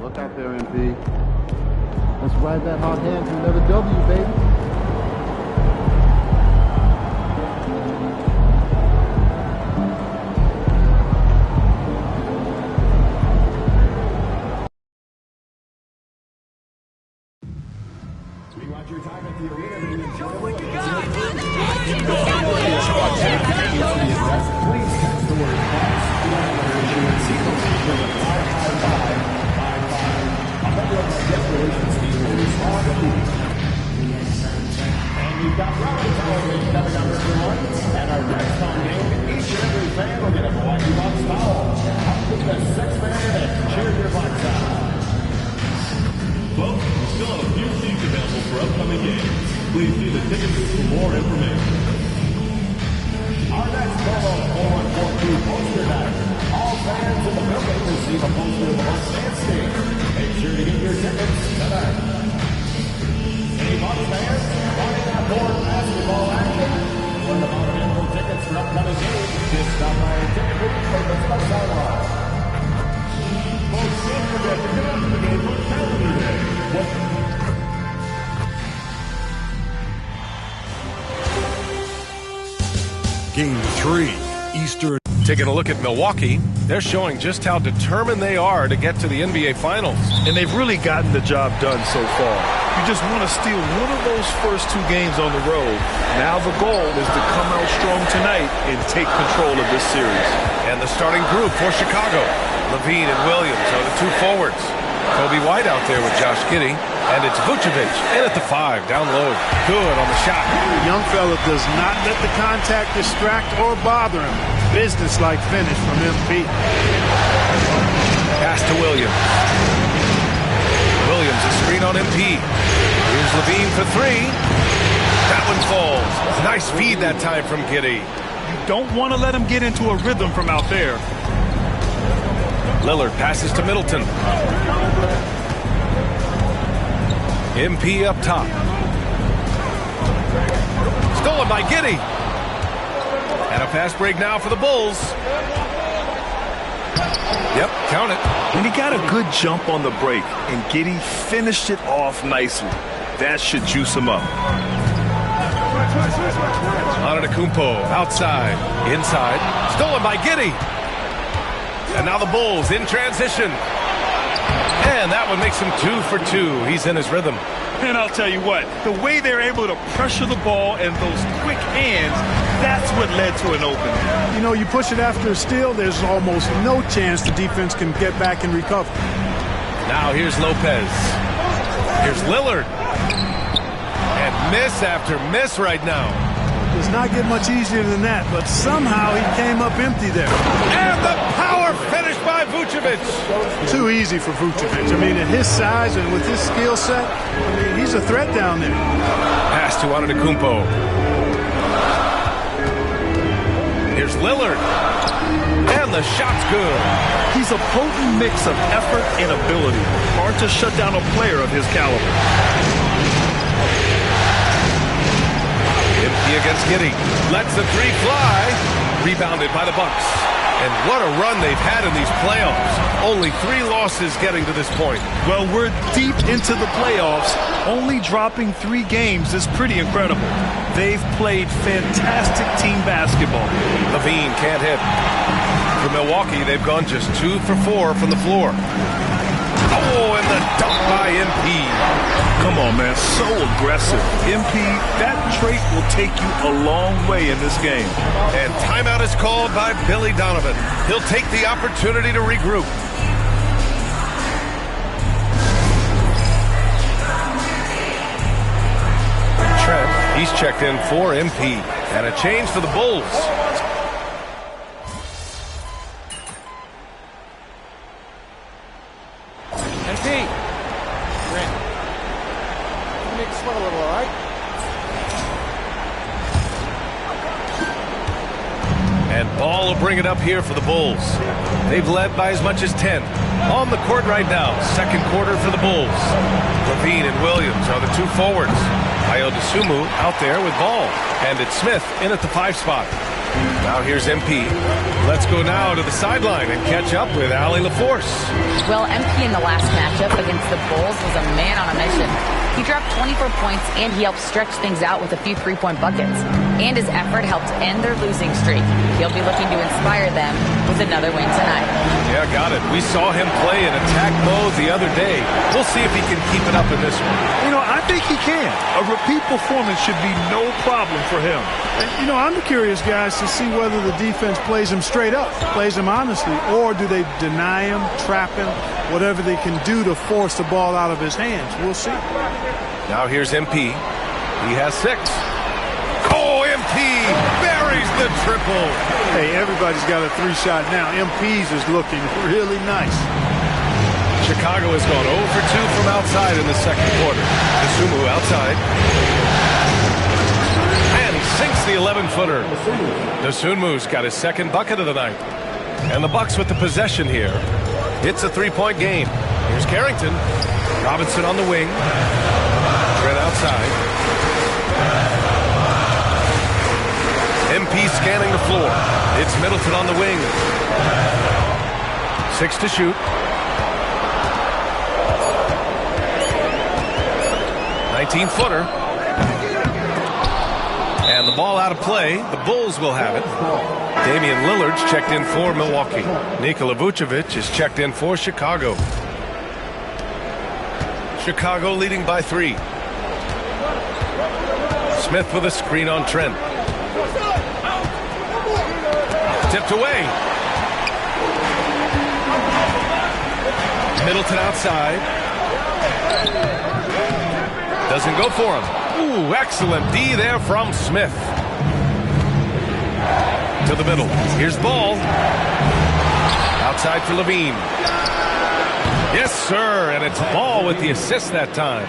Look out there, MP. Let's ride that hot hand to another W, baby. Your time at the arena. Show what you got. Please text the word box to the 55555. A member of the guest relations team will respond immediately. And we've got round television coming up, everyone. And our next home game, each and every fan will get a Milwaukee Bucks foul. Up with the six-man and cheer your Bucks on. Folks, we still have a few seats available for upcoming games. Please see the ticket booth for more information. Our next promo, 4142 poster night. All fans in the building receive a poster of the Bucks fan stage. Make sure to get your tickets tonight. Any Bucks fans wanting outdoor basketball action? Learn about available tickets for upcoming games. Just stop by our ticket booth or the Bucks online. Folks, don't forget to get out to the game for Calendar Day. Game 3, Eastern. Taking a look at Milwaukee, they're showing just how determined they are to get to the NBA Finals. And they've really gotten the job done so far. You just want to steal one of those first two games on the road. Now the goal is to come out strong tonight and take control of this series. And the starting group for Chicago, Levine and Williams are the two forwards. Kobe White out there with Josh Giddey. And it's Vucevic in at the 5, down low. Good on the shot. The young fella does not let the contact distract or bother him. Business-like finish from MP. Pass to Williams. Williams, a screen on MP. Here's Levine for 3. That one falls. Nice feed that time from Giddey. You don't want to let him get into a rhythm from out there. Lillard passes to Middleton. MP up top. Stolen by Giddey. And a fast break now for the Bulls. Yep, count it. And he got a good jump on the break, and Giddey finished it off nicely. That should juice him up. Antetokounmpo outside, inside. Stolen by Giddey. And now the Bulls in transition. And that one makes him 2 for 2. He's in his rhythm. And I'll tell you what, the way they're able to pressure the ball and those quick hands, that's what led to an opening. You know, you push it after a steal, there's almost no chance the defense can get back and recover. Now here's Lopez. Here's Lillard. And miss after miss right now. Does not get much easier than that, but somehow he came up empty there. And the power finish by Vucevic. Too easy for Vucevic. I mean, at his size and with his skill set, I mean, he's a threat down there. Pass to Antetokounmpo. Here's Lillard. And the shot's good. He's a potent mix of effort and ability. Hard to shut down a player of his caliber. MP against Giddey. Lets the 3 fly. Rebounded by the Bucks. And what a run they've had in these playoffs. Only 3 losses getting to this point. Well, we're deep into the playoffs. Only dropping 3 games is pretty incredible. They've played fantastic team basketball. Levine can't hit. For Milwaukee, they've gone just 2 for 4 from the floor. Oh, and the dunk by MP. Come on, man. So aggressive. MP, that trait will take you a long way in this game. And timeout is called by Billy Donovan. He'll take the opportunity to regroup. Trent, he's checked in for MP. And a change for the Bulls. MP. Grant. You make it sweat a little, all right? And Ball will bring it up here for the Bulls. They've led by as much as 10. On the court right now, second quarter for the Bulls. Levine and Williams are the 2 forwards. Ayo Dosunmu out there with Ball. And it's Smith in at the 5 spot. Now here's MP. Let's go now to the sideline and catch up with Allie LaForce. Well, MP in the last matchup against the Bulls was a man on a mission. He dropped 24 points, and he helped stretch things out with a few three-point buckets. And his effort helped end their losing streak. He'll be looking to inspire them with another win tonight. Yeah, got it. We saw him play in attack mode the other day. We'll see if he can keep it up in this one. You know, I think he can. A repeat performance should be no problem for him. And, you know, I'm curious, guys, to see whether the defense plays him straight up, plays him honestly, or do they deny him, trap him, whatever they can do to force the ball out of his hands. We'll see. Now here's MP. He has 6. Oh, MP buries the triple. Hey, everybody's got a 3-shot now. MP's is looking really nice. Chicago has gone 0 for 2 from outside in the second quarter. Dosunmu outside. And he sinks the 11-footer. Dosunmu's got his second bucket of the night. And the Bucks with the possession here. It's a 3-point game. Here's Carrington. Robinson on the wing. Trent outside. MP scanning the floor. It's Middleton on the wing. 6 to shoot. 19-footer. And the ball out of play. The Bulls will have it. Damian Lillard's checked in for Milwaukee. Nikola Vucevic is checked in for Chicago. Chicago leading by 3. Smith with a screen on Trent. Tipped away. Middleton outside. Doesn't go for him. Ooh, excellent D there from Smith. To the middle. Here's Ball. Outside for Levine. Yes, sir, and it's Ball with the assist that time.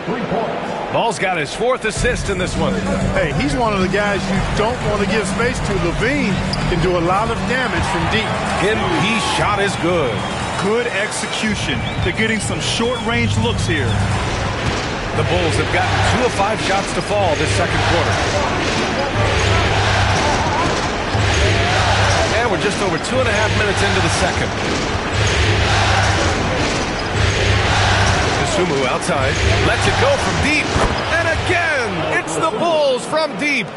Ball's got his 4th assist in this one. Hey, he's one of the guys you don't want to give space to. Levine can do a lot of damage from deep. MP shot is good. Good execution. They're getting some short-range looks here. The Bulls have gotten 2 of 5 shots to fall this second quarter. And we're just over 2.5 minutes into the second. Dosunmu outside. Lets it go from deep. And again, it's the Bulls from deep.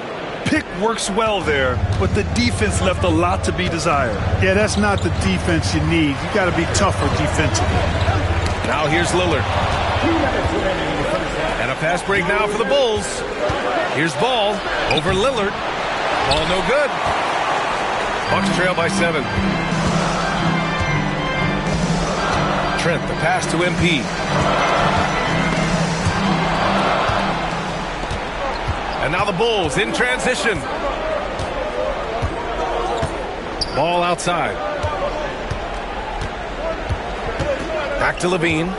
Pick works well there, but the defense left a lot to be desired. Yeah, that's not the defense you need. You got to be tougher defensively. Now here's Lillard. And a fast break now for the Bulls. Here's Ball over Lillard. Ball no good. Bucks trail by 7. Trent, the pass to MP. And now the Bulls in transition. Ball outside. Back to Levine.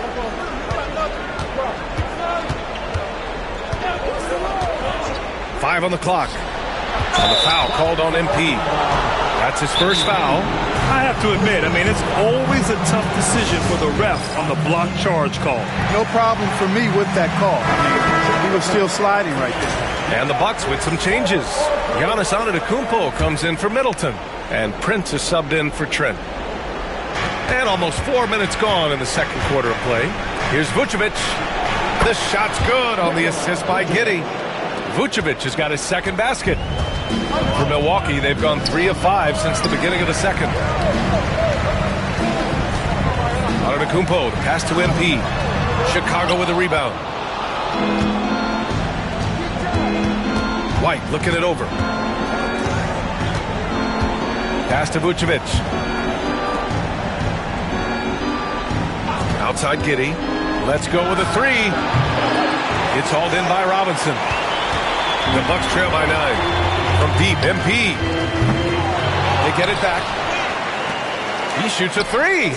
Five on the clock. And the foul called on MP. That's his first foul. I have to admit, it's always a tough decision for the ref on the block charge call. No problem for me with that call. He was still sliding right there. And the Bucks with some changes. Giannis Antetokounmpo comes in for Middleton. And Prince is subbed in for Trent. And almost 4 minutes gone in the second quarter of play. Here's Vucevic. The shot's good on the assist by Giddey. Vucevic has got his second basket. For Milwaukee, they've gone 3 of 5 since the beginning of the second. Antetokounmpo, the pass to MP. Chicago with a rebound. White looking it over. Pass to Vucevic. Outside Giddey. Let's go with a 3. It's hauled in by Robinson. The Bucks trail by 9. From deep, MP. They get it back. He shoots a 3.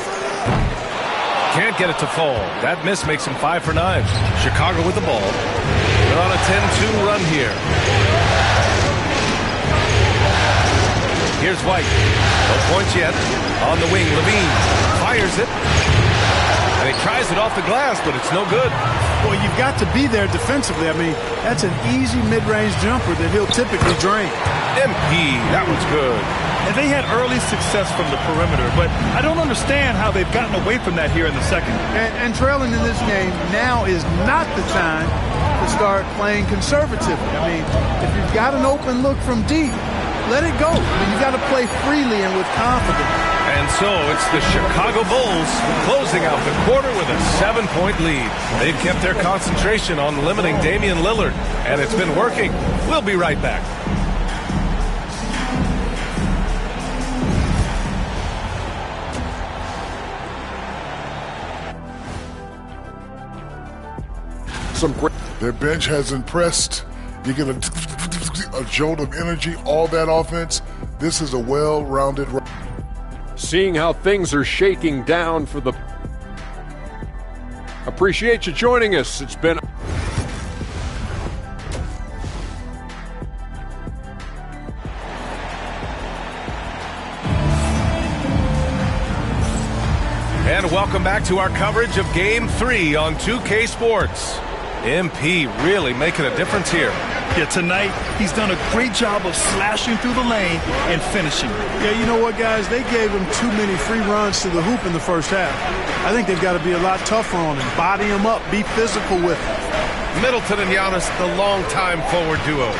Can't get it to fall. That miss makes him 5 for 9. Chicago with the ball. They're on a 10-2 run here. Here's White. No points yet. On the wing, Levine fires it. And he tries it off the glass, but it's no good. Well, you've got to be there defensively. I mean, that's an easy mid-range jumper that he'll typically drain. MP, that one's good. And they had early success from the perimeter, but I don't understand how they've gotten away from that here in the second. And trailing in this game, now is not the time to start playing conservatively. I mean, if you've got an open look from deep, let it go. I mean, you've got to play freely and with confidence. And so it's the Chicago Bulls closing out the quarter with a 7-point lead. They've kept their concentration on limiting Damian Lillard, and it's been working. We'll be right back. Their bench has impressed. You get a jolt of energy, all that offense. This is a well-rounded. Seeing how things are shaking down for the... Appreciate you joining us. It's been... And welcome back to our coverage of Game 3 on 2K Sports. MP really making a difference here. Yeah, tonight he's done a great job of slashing through the lane and finishing. Yeah, you know what, guys? They gave him too many free runs to the hoop in the first half. I think they've got to be a lot tougher on him. Body him up. Be physical with him. Middleton and Giannis, the longtime forward duo.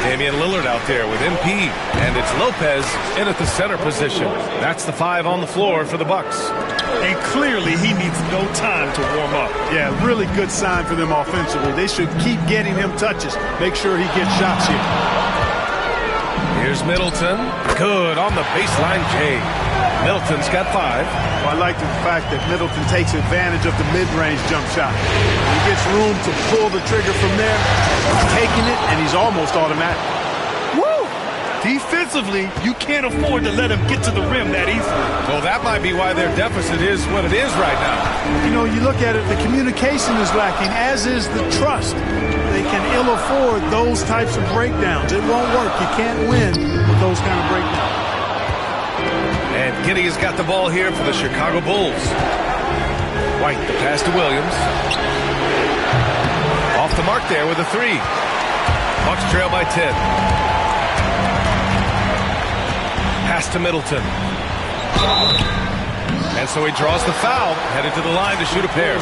Damian Lillard out there with MP. And it's Lopez in at the center position. That's the 5 on the floor for the Bucks. And clearly he needs no time to warm up. Yeah, really good sign for them offensively. They should keep getting him touches. Make sure he gets shots here. Here's Middleton. Good on the baseline J. Middleton's got 5. Well, I like the fact that Middleton takes advantage of the mid-range jump shot. He gets room to pull the trigger from there. He's taking it, and he's almost automatic. Woo! Defensively, you can't afford to let him get to the rim that easily. Well, that might be why their deficit is what it is right now. You know, you look at it, the communication is lacking, as is the trust. They can ill afford those types of breakdowns. It won't work. You can't win with those kind of breakdowns. And Giddey has got the ball here for the Chicago Bulls. White, the pass to Williams. Off the mark there with a 3. Bucks trail by 10. Pass to Middleton. And so he draws the foul, headed to the line to shoot a pair.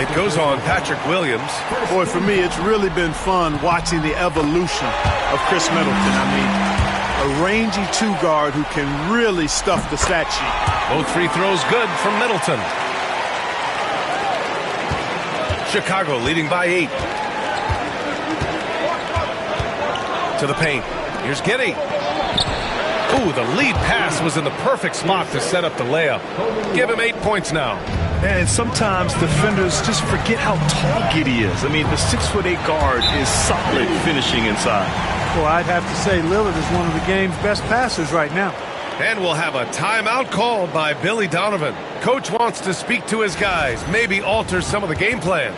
It goes on Patrick Williams. Boy, for me, it's really been fun watching the evolution of Chris Middleton. I mean, a rangy 2-guard who can really stuff the stat sheet. Both free throws good from Middleton. Chicago leading by 8. To the paint. Here's Giddey. Ooh, the lead pass was in the perfect spot to set up the layup. Give him 8 points now. And sometimes defenders just forget how tall Giddey is. I mean, the 6'8" guard is solid finishing inside. Well, I'd have to say Lillard is one of the game's best passers right now. And we'll have a timeout called by Billy Donovan. Coach wants to speak to his guys, maybe alter some of the game plan.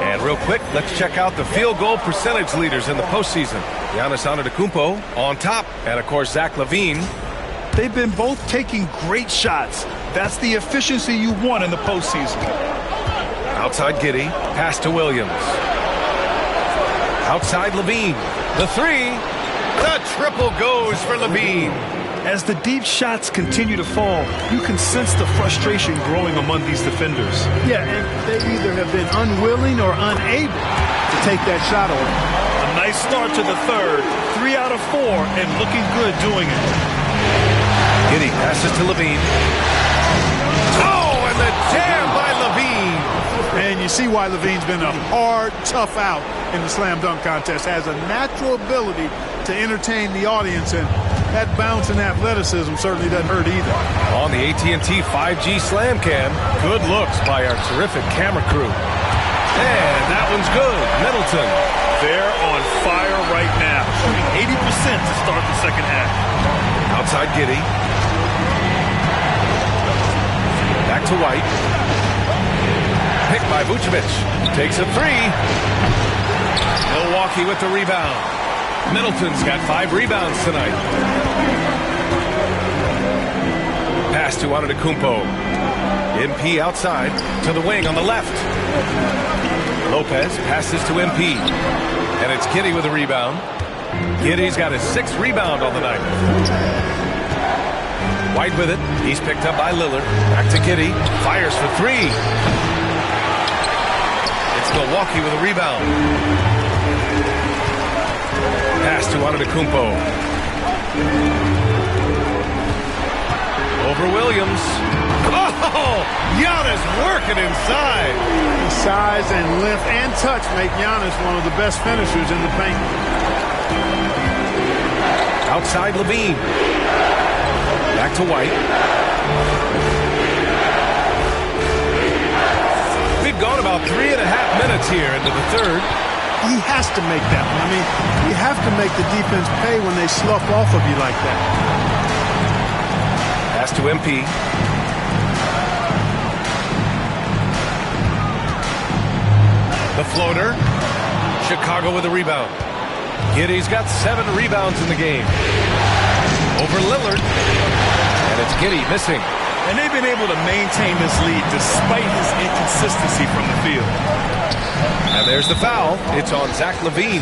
And real quick, let's check out the field goal percentage leaders in the postseason. Giannis Antetokounmpo on top, and of course Zach LaVine. They've been both taking great shots. That's the efficiency you want in the postseason. Outside Giddey, pass to Williams. Outside LaVine, the 3. The triple goes for LaVine. As the deep shots continue to fall, you can sense the frustration growing among these defenders. Yeah, and they either have been unwilling or unable to take that shot away. A nice start to the third. 3 out of 4, and looking good doing it. Giddey passes to LaVine. Oh, and the jam by LaVine. And you see why LaVine's been a hard, tough out in the slam dunk contest. Has a natural ability to entertain the audience, and that bounce and athleticism certainly doesn't hurt either. On the AT&T 5G Slam Cam, good looks by our terrific camera crew. And that one's good. Middleton. They're on fire right now, shooting 80% to start the second half. Outside Giddey. Back to White. by Vucevic. Takes a three. Milwaukee with the rebound. Middleton's got 5 rebounds tonight. Pass to Antetokounmpo. MP outside to the wing on the left. Lopez passes to MP. And it's Giddey with a rebound. Giddey's got his 6th rebound on the night. White with it. He's picked up by Lillard. Back to Giddey. Fires for 3. It's Milwaukee with a rebound. Pass to Antetokounmpo. Over Williams. Oh! Giannis working inside. His size and length and touch make Giannis one of the best finishers in the paint. Outside Levine. Back to White. We've gone about 3.5 minutes here into the third. He has to make that one. I mean, you have to make the defense pay when they slough off of you like that. Pass to MP. The floater. Chicago with a rebound. Giddey's got 7 rebounds in the game. Over Lillard. And it's Giddey missing. And they've been able to maintain this lead despite his inconsistency from the field. And there's the foul. It's on Zach LaVine.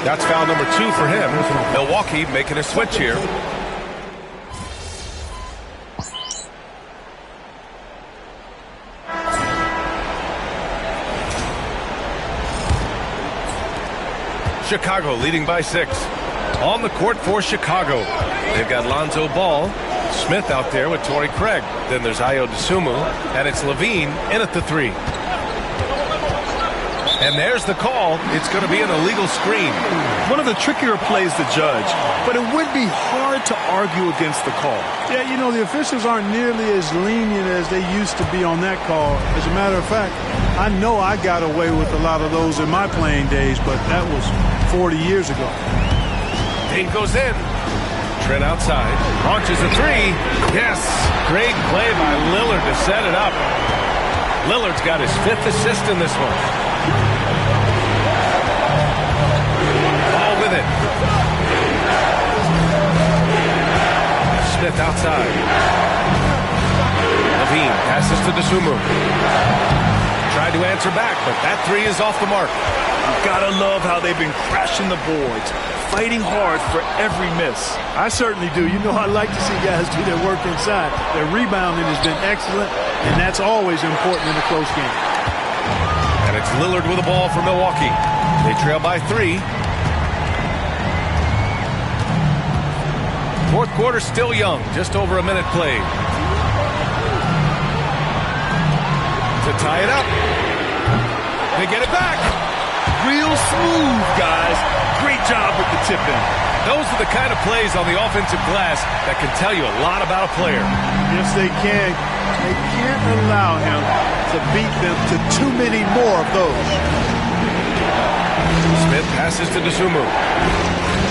That's foul number 2 for him. Milwaukee making a switch here. Chicago leading by 6. On the court for Chicago. They've got Lonzo Ball. Smith out there with Torrey Craig. Then there's Ayo Dosunmu. And it's LaVine in at the 3. And there's the call. It's going to be an illegal screen. One of the trickier plays to judge, but it would be hard to argue against the call. Yeah, you know, the officials aren't nearly as lenient as they used to be on that call. As a matter of fact, I know I got away with a lot of those in my playing days, but that was 40 years ago. Dane goes in. Trent outside. Launches a 3. Yes. Great play by Lillard to set it up. Lillard's got his 5th assist in this one. Ball with it. Smith outside. LaVine passes to Dosunmu. Tried to answer back, but that 3 is off the mark. You've got to love how they've been crashing the boards, fighting hard for every miss. I certainly do. You know, I like to see guys do their work inside. Their rebounding has been excellent, and that's always important in a close game. And it's Lillard with the ball for Milwaukee. They trail by 3. Fourth quarter still young, just over a minute played. To tie it up. They get it back. Real smooth, guys. Great job with the tip-in. Those are the kind of plays on the offensive glass that can tell you a lot about a player. Yes, they can. They can't allow him to beat them to too many more of those. Smith passes to Dosunmu.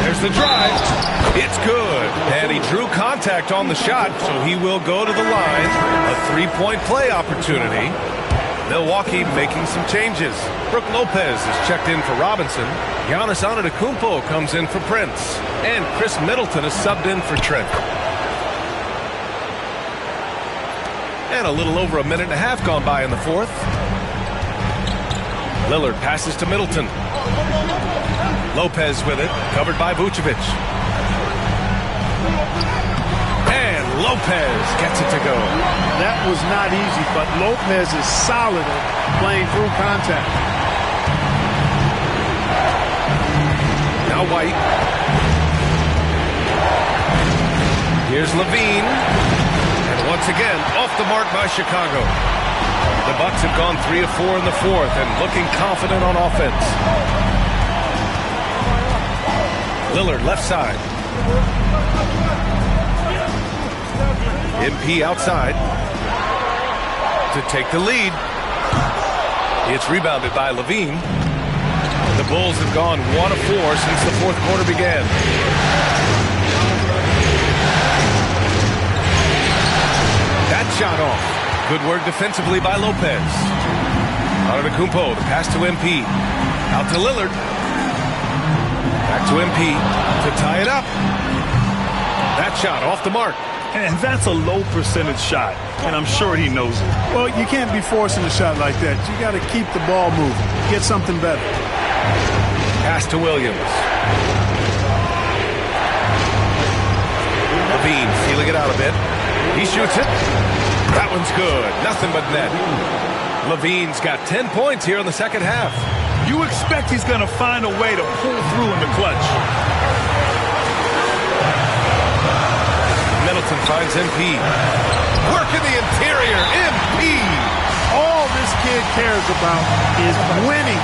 There's the drive. It's good. And he drew contact on the shot, so he will go to the line. A 3-point play opportunity. Milwaukee making some changes. Brook Lopez is checked in for Robinson. Giannis Antetokounmpo comes in for Prince. And Chris Middleton is subbed in for Trent. And a little over a minute and a half gone by in the fourth. Lillard passes to Middleton. Lopez with it, covered by Vucevic. And Lopez gets it to go. That was not easy, but Lopez is solid at playing through contact. Now White. Here's LaVine. And once again, off the mark by Chicago. The Bucks have gone 3 of 4 in the fourth and looking confident on offense. Lillard left side. MP outside to take the lead. It's rebounded by LaVine. The Bulls have gone 1 of 4 since the fourth quarter began. That shot off. Good work defensively by Lopez. Antetokounmpo, the pass to MP. Out to Lillard. Back to MP to tie it up. That shot off the mark. And that's a low percentage shot, and I'm sure he knows it. Well, you can't be forcing a shot like that. You got to keep the ball moving. Get something better. Pass to Williams. Levine feeling it out a bit. He shoots it. That one's good. Nothing but net. Levine's got 10 points here in the second half. You expect he's going to find a way to pull through in the clutch. Middleton finds MP. Work in the interior. MP. All this kid cares about is winning.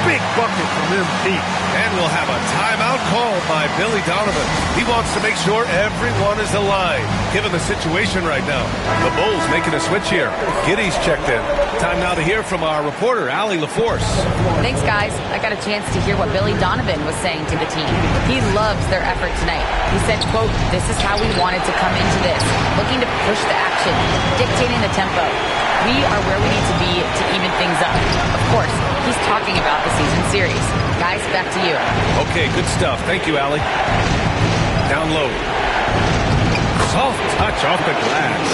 Big bucket from MP. And we'll have a timeout called by Billy Donovan. He wants to make sure everyone is aligned, given the situation right now. The Bulls making a switch here. Giddey's checked in. Time now to hear from our reporter, Allie LaForce. Thanks, guys. I got a chance to hear what Billy Donovan was saying to the team. He loves their effort tonight. He said, quote, "This is how we wanted to come into this, looking to push the action, dictating the tempo. We are where we need to be to even things up." Of course, he's talking about the season series. Guys, back to you. Okay, good stuff. Thank you, Allie. Down low. Soft touch off the glass.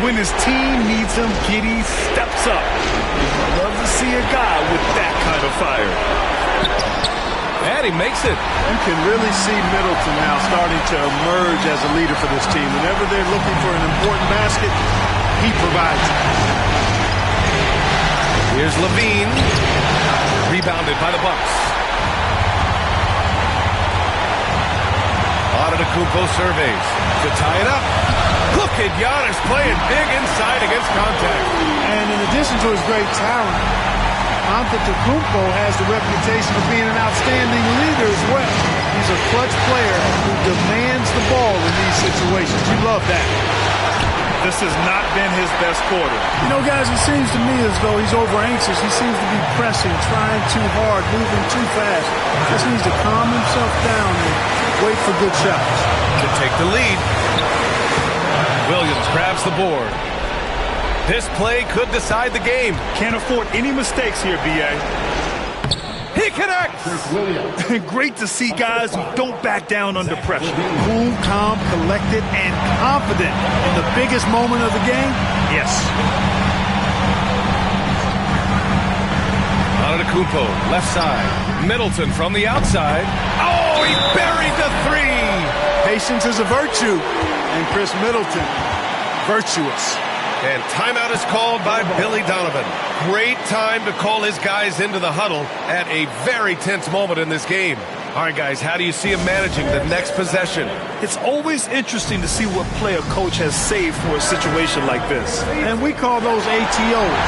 When his team needs him, Giddey steps up. Love to see a guy with that kind of fire. And he makes it. You can really see Middleton now starting to emerge as a leader for this team. Whenever they're looking for an important basket, he provides it. Here's Levine. Rebounded by the Bucks. Antetokounmpo surveys to tie it up. Look at Giannis playing big inside against contact. And in addition to his great talent, Antetokounmpo has the reputation of being an outstanding leader as well. He's a clutch player who demands the ball in these situations. You love that. This has not been his best quarter. You know, guys, it seems to me as though he's over-anxious. He seems to be pressing, trying too hard, moving too fast. Just needs to calm himself down and wait for good shots. To take the lead. Williams grabs the board. This play could decide the game. Can't afford any mistakes here, B.A. He connects! Great to see guys who don't back down under pressure. Cool, calm, collected, and confident in the biggest moment of the game. Yes. Antetokounmpo, left side. Middleton from the outside. Oh, he buried the three! Patience is a virtue. And Chris Middleton, virtuous. And timeout is called by Billy Donovan. Great time to call his guys into the huddle at a very tense moment in this game. All right, guys, how do you see him managing the next possession? It's always interesting to see what play a coach has saved for a situation like this. And we call those ATOs,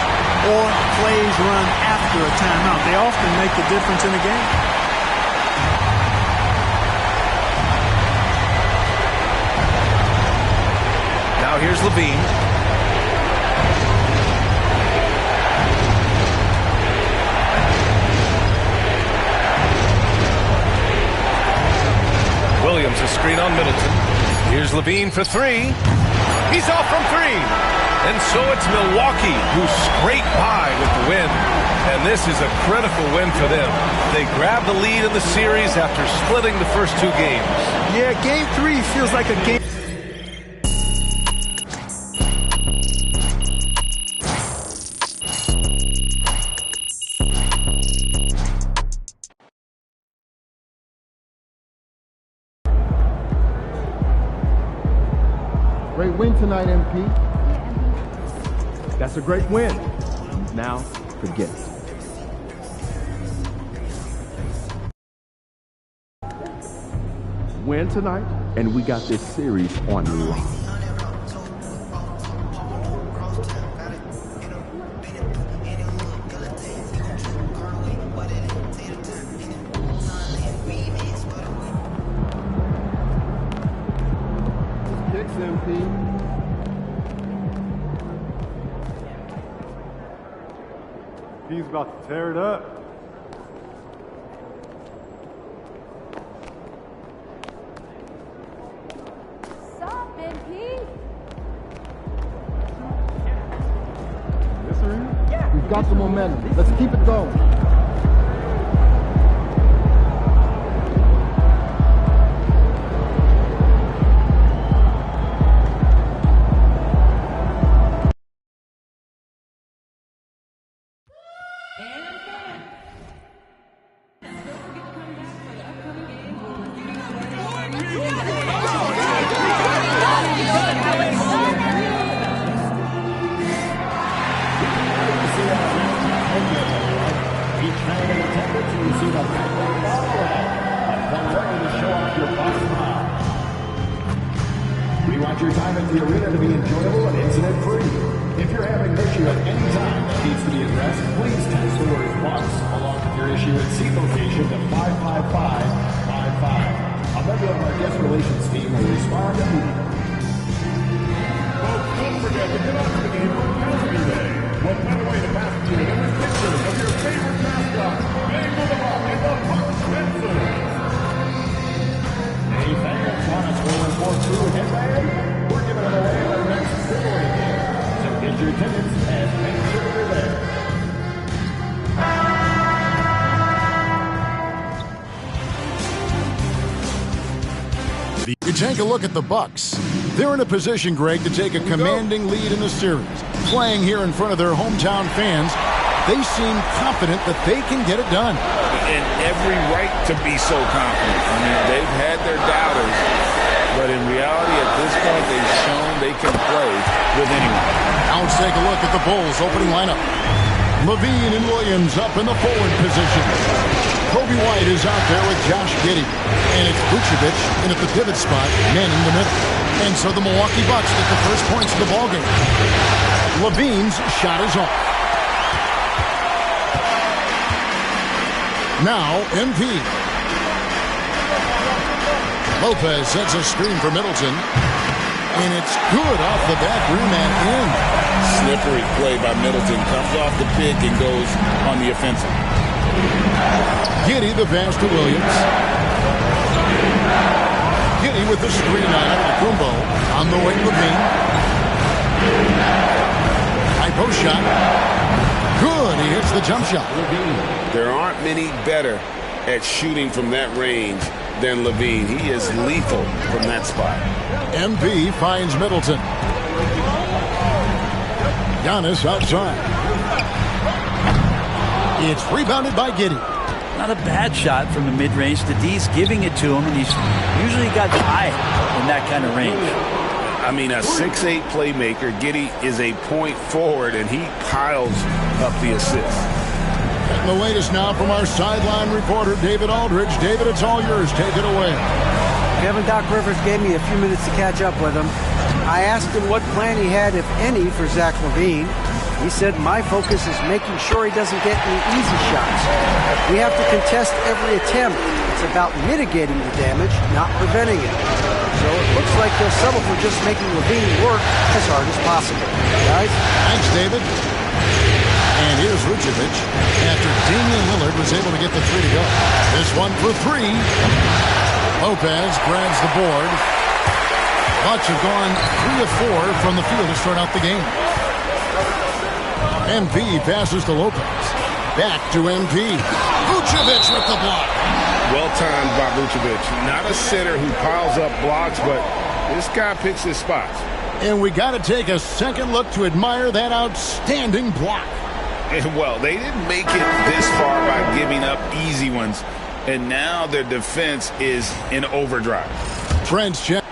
or plays run after a timeout. They often make the difference in a game. Now here's Levine. Williams a screen on Middleton. Here's Levine for three. He's off from three. And so it's Milwaukee who scrape by with the win. And this is a critical win for them. They grab the lead in the series after splitting the first two games. Yeah, game 3 feels like a game. Great win tonight, MP. That's a great win. Now, forget it. Win tonight, and we got this series on lock. MP. He's about to tear it up. Sup, MP? Yes, sir. Yeah. We've got the momentum. Let's keep it going. We want your time at the arena to be enjoyable and incident-free. If you're having an issue at any time that needs to be addressed, please text the word BUCKS along with your issue at seat location to 55555. A member of our guest relations team will respond immediately. Folks, don't forget to get onto the game for Penalty Day. What better way to pass it to you than with pictures of your favorite mascot, Bengal the Buck and the Buck Spencer. Hey fans, on its 4-4-2 headband, we're giving it away in our next giveaway game. So get your tickets and make sure you're there. You take a look at the Bucks. They're in a position, Greg, to take a commanding lead in the series. Playing here in front of their hometown fans, they seem confident that they can get it done. And every right to be so confident. I mean, they've had their doubters, but in reality, at this point, they've shown they can play with anyone. Now let's take a look at the Bulls' opening lineup. Levine and Williams up in the forward position. Kobe White is out there with Josh Giddey. And it's Vucevic in at the pivot spot, manning the middle. And so the Milwaukee Bucks get the first points of the ballgame. Levine's shot is off. Now, MP. Lopez sets a screen for Middleton. And it's good off the back rim and in. Slippery play by Middleton. Comes off the pick and goes on the offensive. Giddey the pass to Williams. Giddey with the screen on Kumbo. On the way, Levine. High post shot. Good. He hits the jump shot. There aren't many better at shooting from that range than Levine. He is lethal from that spot. MP finds Middleton. Giannis outside. It's rebounded by Giddey. Not a bad shot from the mid-range. The D's giving it to him, and he's usually got the eye in that kind of range. I mean, a 6'8 playmaker. Giddey is a point forward, and he piles up the assist. And the latest now from our sideline reporter, David Aldridge. David, it's all yours. Take it away. Kevin, Doc Rivers gave me a few minutes to catch up with him. I asked him what plan he had, if any, for Zach LaVine. He said, my focus is making sure he doesn't get any easy shots. We have to contest every attempt. It's about mitigating the damage, not preventing it. So it looks like they'll settle for just making LaVine work as hard as possible. Guys? Thanks, David. And here's Vucevic after Damian Lillard was able to get the three to go. This one for three. Lopez grabs the board. Bucks have gone 3 of 4 from the field to start out the game. MP passes to Lopez. Back to MP. Vucevic with the block. Well timed by Vucevic. Not a sitter who piles up blocks, but this guy picks his spots. And we got to take a second look to admire that outstanding block. And well, they didn't make it this far by giving up easy ones. And now their defense is in overdrive. Trent's check.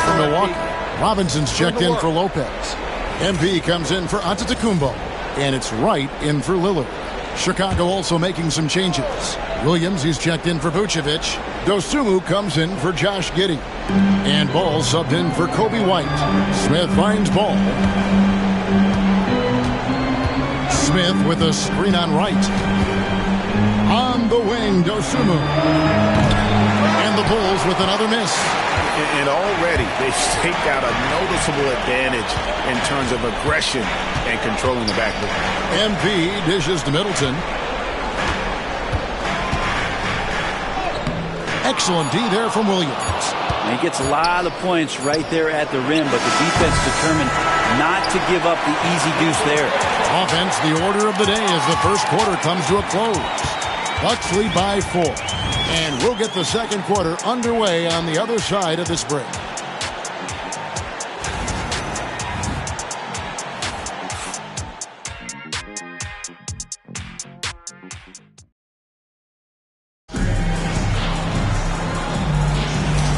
For Milwaukee, Robinson's checked in for Lopez. MP comes in for Antetokounmpo. And it's Wright in for Lillard. Chicago also making some changes. Williams, he's checked in for Vucevic. Dosunmu comes in for Josh Giddey. And Ball subbed in for Kobe White. Smith finds Ball. Smith with a screen on Wright. On the wing, Dosunmu. And the Bulls with another miss. And already they've staked out a noticeable advantage in terms of aggression and controlling the backcourt. MP dishes to Middleton. Excellent D there from Williams. And he gets a lot of points right there at the rim, but the defense determined not to give up the easy deuce there. Offense, the order of the day as the first quarter comes to a close. Bucks lead by 4. And we'll get the second quarter underway on the other side of this break.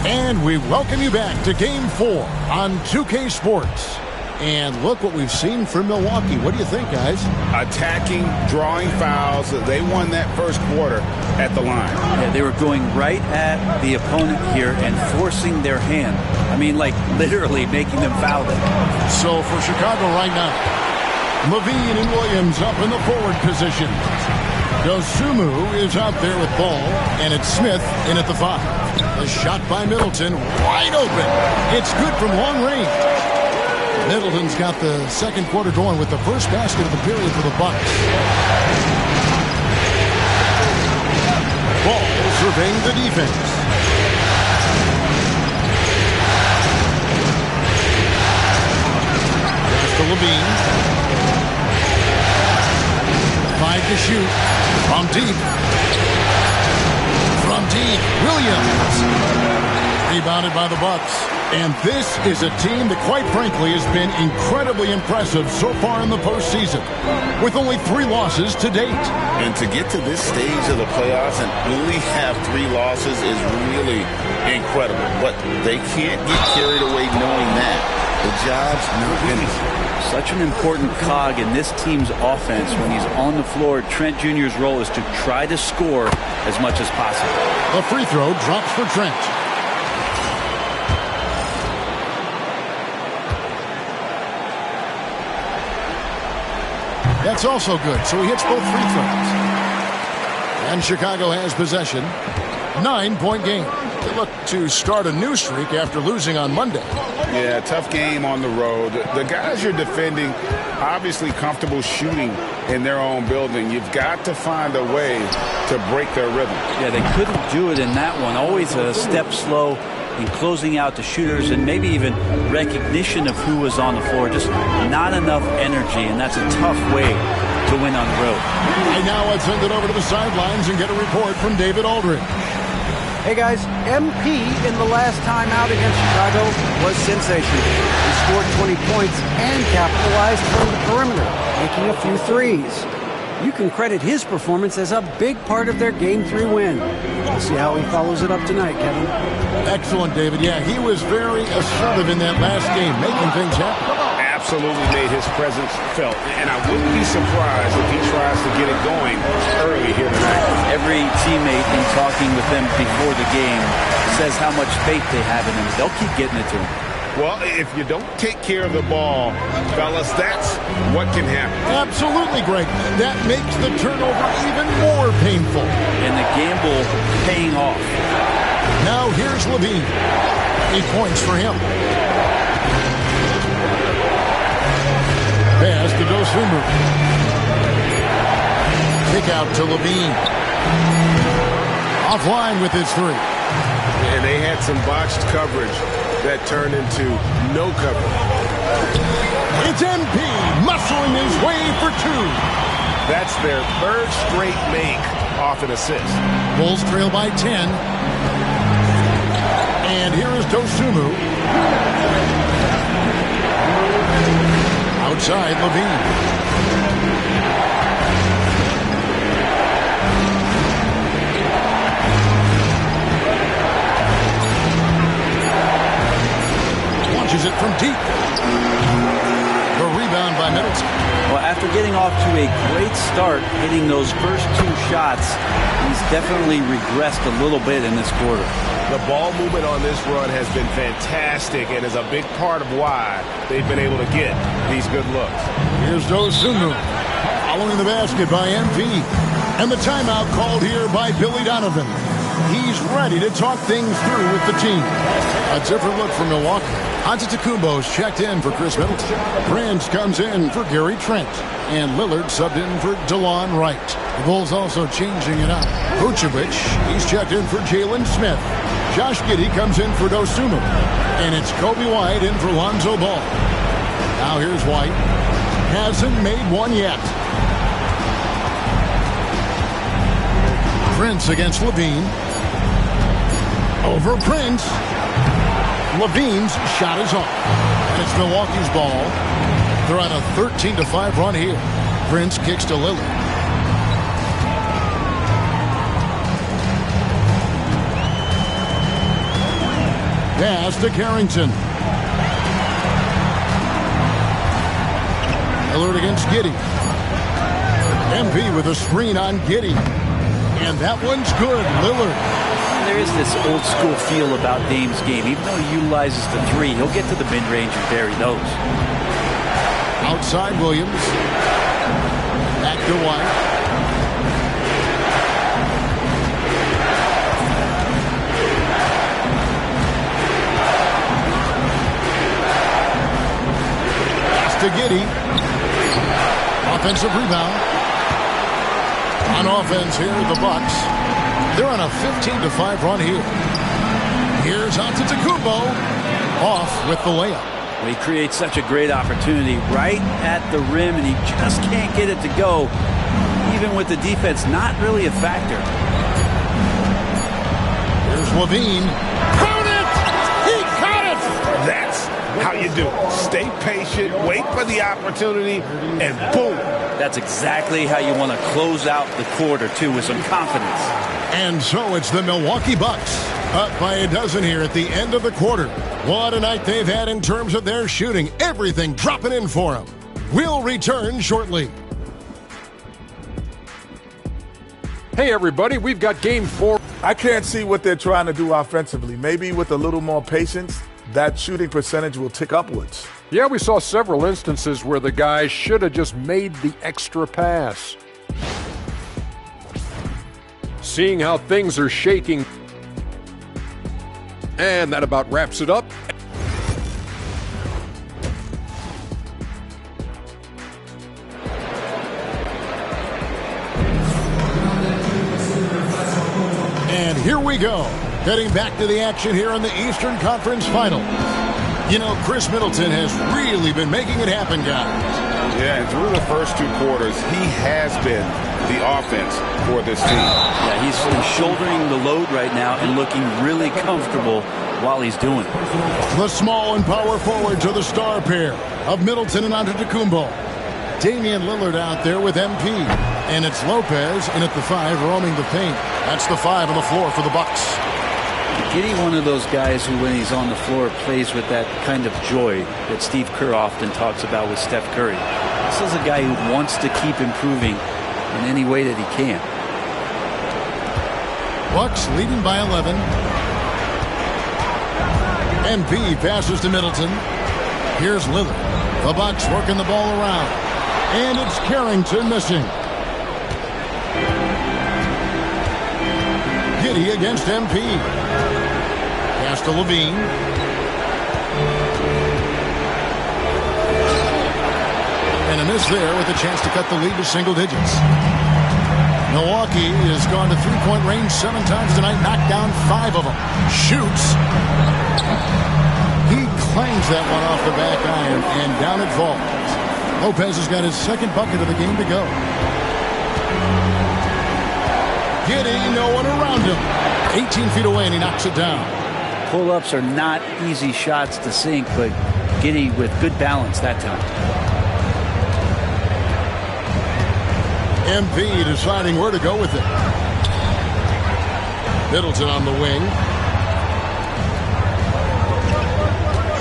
And we welcome you back to Game 4 on 2K Sports. And look what we've seen from Milwaukee. What do you think, guys? Attacking, drawing fouls. They won that first quarter at the line. Yeah, they were going right at the opponent here and forcing their hand. I mean, like literally making them foul them. So for Chicago right now, Levine and Williams up in the forward position. Dosunmu is out there with ball, and it's Smith in at the 5. The shot by Middleton, wide open. It's good from long range. Middleton's got the second quarter going with the first basket of the period for the Bucks. Ball surveying the defense. Pass to Levine. 5 to shoot. From deep. From deep. Williams. Rebounded by the Bucks. And this is a team that, quite frankly, has been incredibly impressive so far in the postseason, with only 3 losses to date. And to get to this stage of the playoffs and only have 3 losses is really incredible. But they can't get carried away knowing that. The job's not finished. Such an important cog in this team's offense when he's on the floor. Trent Jr.'s role is to try to score as much as possible. A free throw drops for Trent. That's also good, so he hits both free throws. And Chicago has possession. 9-point game. They look to start a new streak after losing on Monday. Yeah, tough game on the road. The guys you're defending, obviously comfortable shooting in their own building. You've got to find a way to break their rhythm. Yeah, they couldn't do it in that one. Always a step slow in closing out the shooters and maybe even recognition of who was on the floor. Just not enough energy, and that's a tough way to win on the road. And now let's send it over to the sidelines and get a report from David Aldridge. Hey guys, MP in the last time out against Chicago was sensational. He scored 20 points and capitalized from the perimeter, making a few threes. You can credit his performance as a big part of their Game 3 win. We'll see how he follows it up tonight, Kevin. Excellent, David. Yeah, he was very assertive in that last game, making things happen. Absolutely made his presence felt, and I wouldn't be surprised if he tries to get it going early here tonight. Every teammate in talking with them before the game says how much faith they have in him. They'll keep getting it to him. Well, if you don't take care of the ball, fellas, that's what can happen. Absolutely, Greg. That makes the turnover even more painful. And the gamble paying off. Now here's Levine. 8 points for him. Pass to Dosunmu. Kick out to Levine. Offline with his 3. And they had some botched coverage that turned into no coverage. It's MP muscling his way for 2. That's their 3rd straight make off an assist. Bulls trail by 10. And here is Dosunmu. Outside Levine. Launches it from deep. The rebound by Middleton. Well, after getting off to a great start, hitting those first 2 shots, he's definitely regressed a little bit in this quarter. The ball movement on this run has been fantastic and is a big part of why they've been able to get these good looks. Here's Dosunmu following the basket by MP. And the timeout called here by Billy Donovan. He's ready to talk things through with the team. A different look for Milwaukee. Antetokounmpo's checked in for Chris Middleton. Prince comes in for Gary Trent. And Lillard subbed in for DeLon Wright. The Bulls also changing it up. Vucevic, he's checked in for Jalen Smith. Josh Giddey comes in for Dosunmu. And it's Kobe White in for Lonzo Ball. Now here's White. Hasn't made one yet. Prince against Levine. Over Prince. Levine's shot is off. And it's Milwaukee's ball. They're on a 13-5 run here. Prince kicks to Lillard. Pass to Carrington. Lillard against Giddey. MP with a screen on Giddey. And that one's good. Lillard. There is this old school feel about Dame's game. Even though he utilizes the three, he'll get to the mid-range and bury those. Outside Williams. Back to White. To Giddey. Offensive rebound. On offense here, the Bucks. They're on a 15-5 run here. Here's Antetokounmpo. Off with the layup. Well, he creates such a great opportunity right at the rim, and he just can't get it to go. Even with the defense not really a factor. Here's Levine. Count it! He caught it! That's how you do it. Stay patient, wait for the opportunity, and boom. That's exactly how you want to close out the quarter, too, with some confidence. And so it's the Milwaukee Bucks up by a dozen here at the end of the quarter. What a night they've had in terms of their shooting. Everything dropping in for them. We'll return shortly. Hey, everybody, we've got Game 4. I can't see what they're trying to do offensively. Maybe with a little more patience, that shooting percentage will tick upwards. Yeah, we saw several instances where the guys should have just made the extra pass. Seeing how things are shaking. And that about wraps it up. And here we go. Heading back to the action here in the Eastern Conference Final. You know, Chris Middleton has really been making it happen, guys. Yeah, and through the first two quarters, he has been the offense for this team. Yeah, he's shouldering the load right now and looking really comfortable while he's doing it. The small and power forwards are the star pair of Middleton and Antetokounmpo. Damian Lillard out there with MP. And it's Lopez in at the 5 roaming the paint. That's the 5 on the floor for the Bucks. Giddey, one of those guys who, when he's on the floor, plays with that kind of joy that Steve Kerr often talks about with Steph Curry. This is a guy who wants to keep improving in any way that he can. Bucks leading by 11. MP passes to Middleton. Here's Lillard. The Bucks working the ball around. And it's Carrington missing. Giddey against MP. Pass to Levine. And a miss there with a chance to cut the lead to single digits. Milwaukee has gone to three-point range 7 times tonight, knocked down 5 of them. Shoots. He clangs that one off the back iron, and down it falls. Lopez has got his second bucket of the game to go. Giddey, no one around him. 18 feet away, and he knocks it down. Pull-ups are not easy shots to sink, but Giddey with good balance that time. MP deciding where to go with it. Middleton on the wing.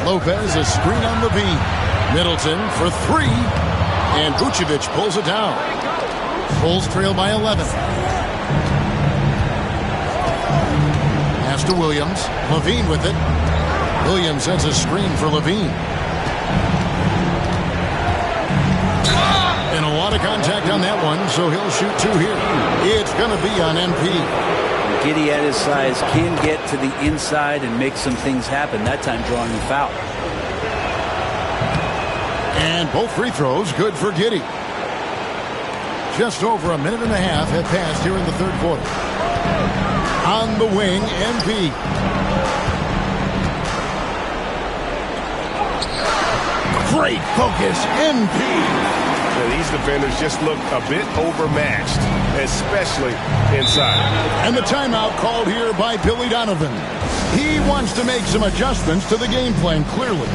Lopez, a screen on Levine. Middleton for 3. And Vucevic pulls it down. Bulls trail by 11. Pass to Williams. Levine with it. Williams sends a screen for Levine. And a lot of contact on that one, so he'll shoot 2 here. It's going to be on MP. Giddey at his size can get to the inside and make some things happen, that time drawing the foul. And both free throws good for Giddey. Just over a minute and a half have passed here in the third quarter. On the wing, MP. Great focus, MP. Yeah, these defenders just look a bit overmatched, especially inside. And the timeout called here by Billy Donovan. He wants to make some adjustments to the game plan, clearly.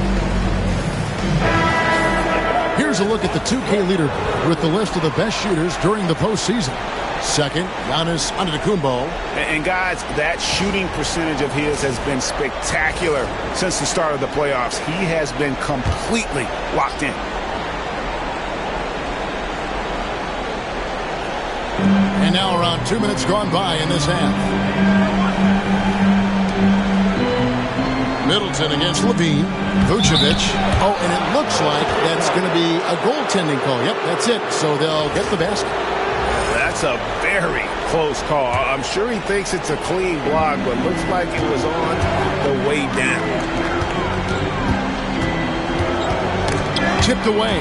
Here's a look at the 2K leaderboard with the list of the best shooters during the postseason. Second, Giannis Antetokounmpo. And guys, that shooting percentage of his has been spectacular since the start of the playoffs. He has been completely locked in. And now around 2 minutes gone by in this half. Middleton against Levine. Vucevic. Oh, and it looks like that's going to be a goaltending call. Yep, that's it. So they'll get the basket. That's a very close call. I'm sure he thinks it's a clean block, but looks like it was on the way down. Tipped away.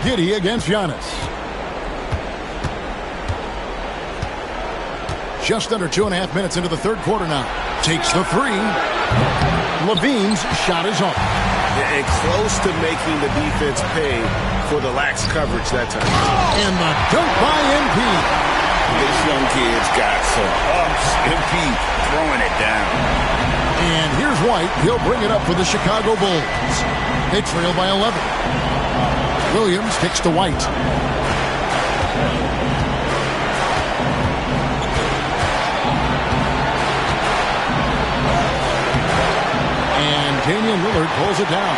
Giddey against Giannis. Just under 2.5 minutes into the third quarter now. Takes the three. Levine's shot is off. Yeah, and close to making the defense pay for the lax coverage that time. And the dunk by MP. This young kid's got some ups. MP throwing it down. And here's White. He'll bring it up for the Chicago Bulls. They trail by 11. Williams kicks to White. And Damian Lillard pulls it down.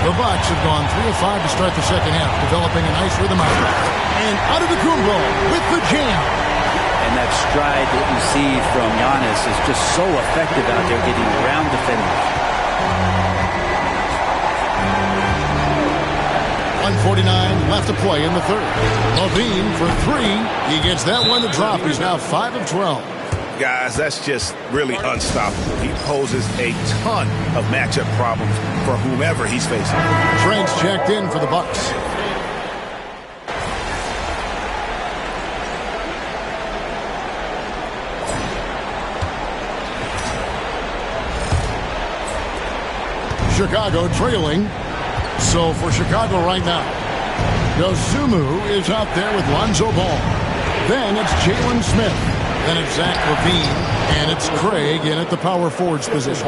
The Bucks have gone 3 of 5 to start the second half, developing a nice rhythm out there. And Antetokounmpo with the jam. And that stride that you see from Giannis is just so effective out there getting around defenders. 1:49 left to play in the third. Levine for three. He gets that one to drop. He's now 5 of 12. Guys, that's just really unstoppable. He poses a ton of matchup problems for whomever he's facing. Trent's checked in for the Bucks. Chicago trailing. So for Chicago right now, Dosunmu is out there with Lonzo Ball. Then it's Jalen Smith. Then it's Zach LaVine. And it's Craig in at the power forwards position.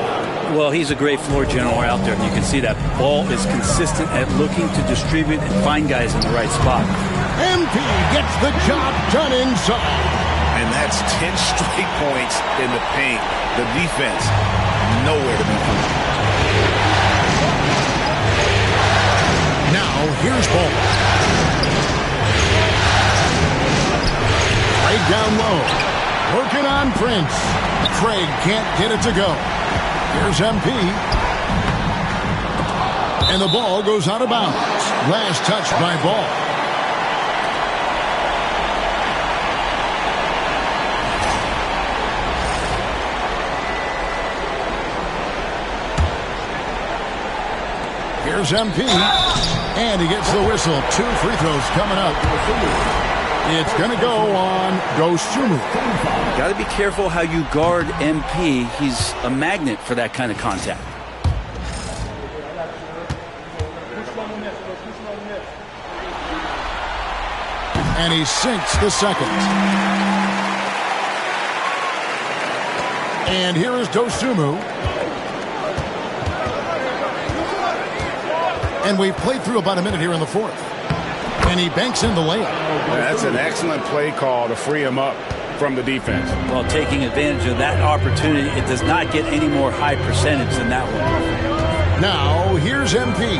Well, he's a great floor general out there. And you can see that Ball is consistent at looking to distribute and find guys in the right spot. MP gets the job done inside. And that's 10 straight points in the paint. The defense, nowhere to be found. Now, here's Ball. Craig down low. Working on Prince. Craig can't get it to go. Here's MP. And the ball goes out of bounds. Last touch by Ball. Here's MP, and he gets the whistle. 2 free throws coming up. It's going to go on Dosunmu. Got to be careful how you guard MP. He's a magnet for that kind of contact. And he sinks the second. And here is Dosunmu. And we've played through about a minute here in the fourth. And he banks in the layup. That's an excellent play call to free him up from the defense. Well, taking advantage of that opportunity, it does not get any more high percentage than that one. Now, here's MP.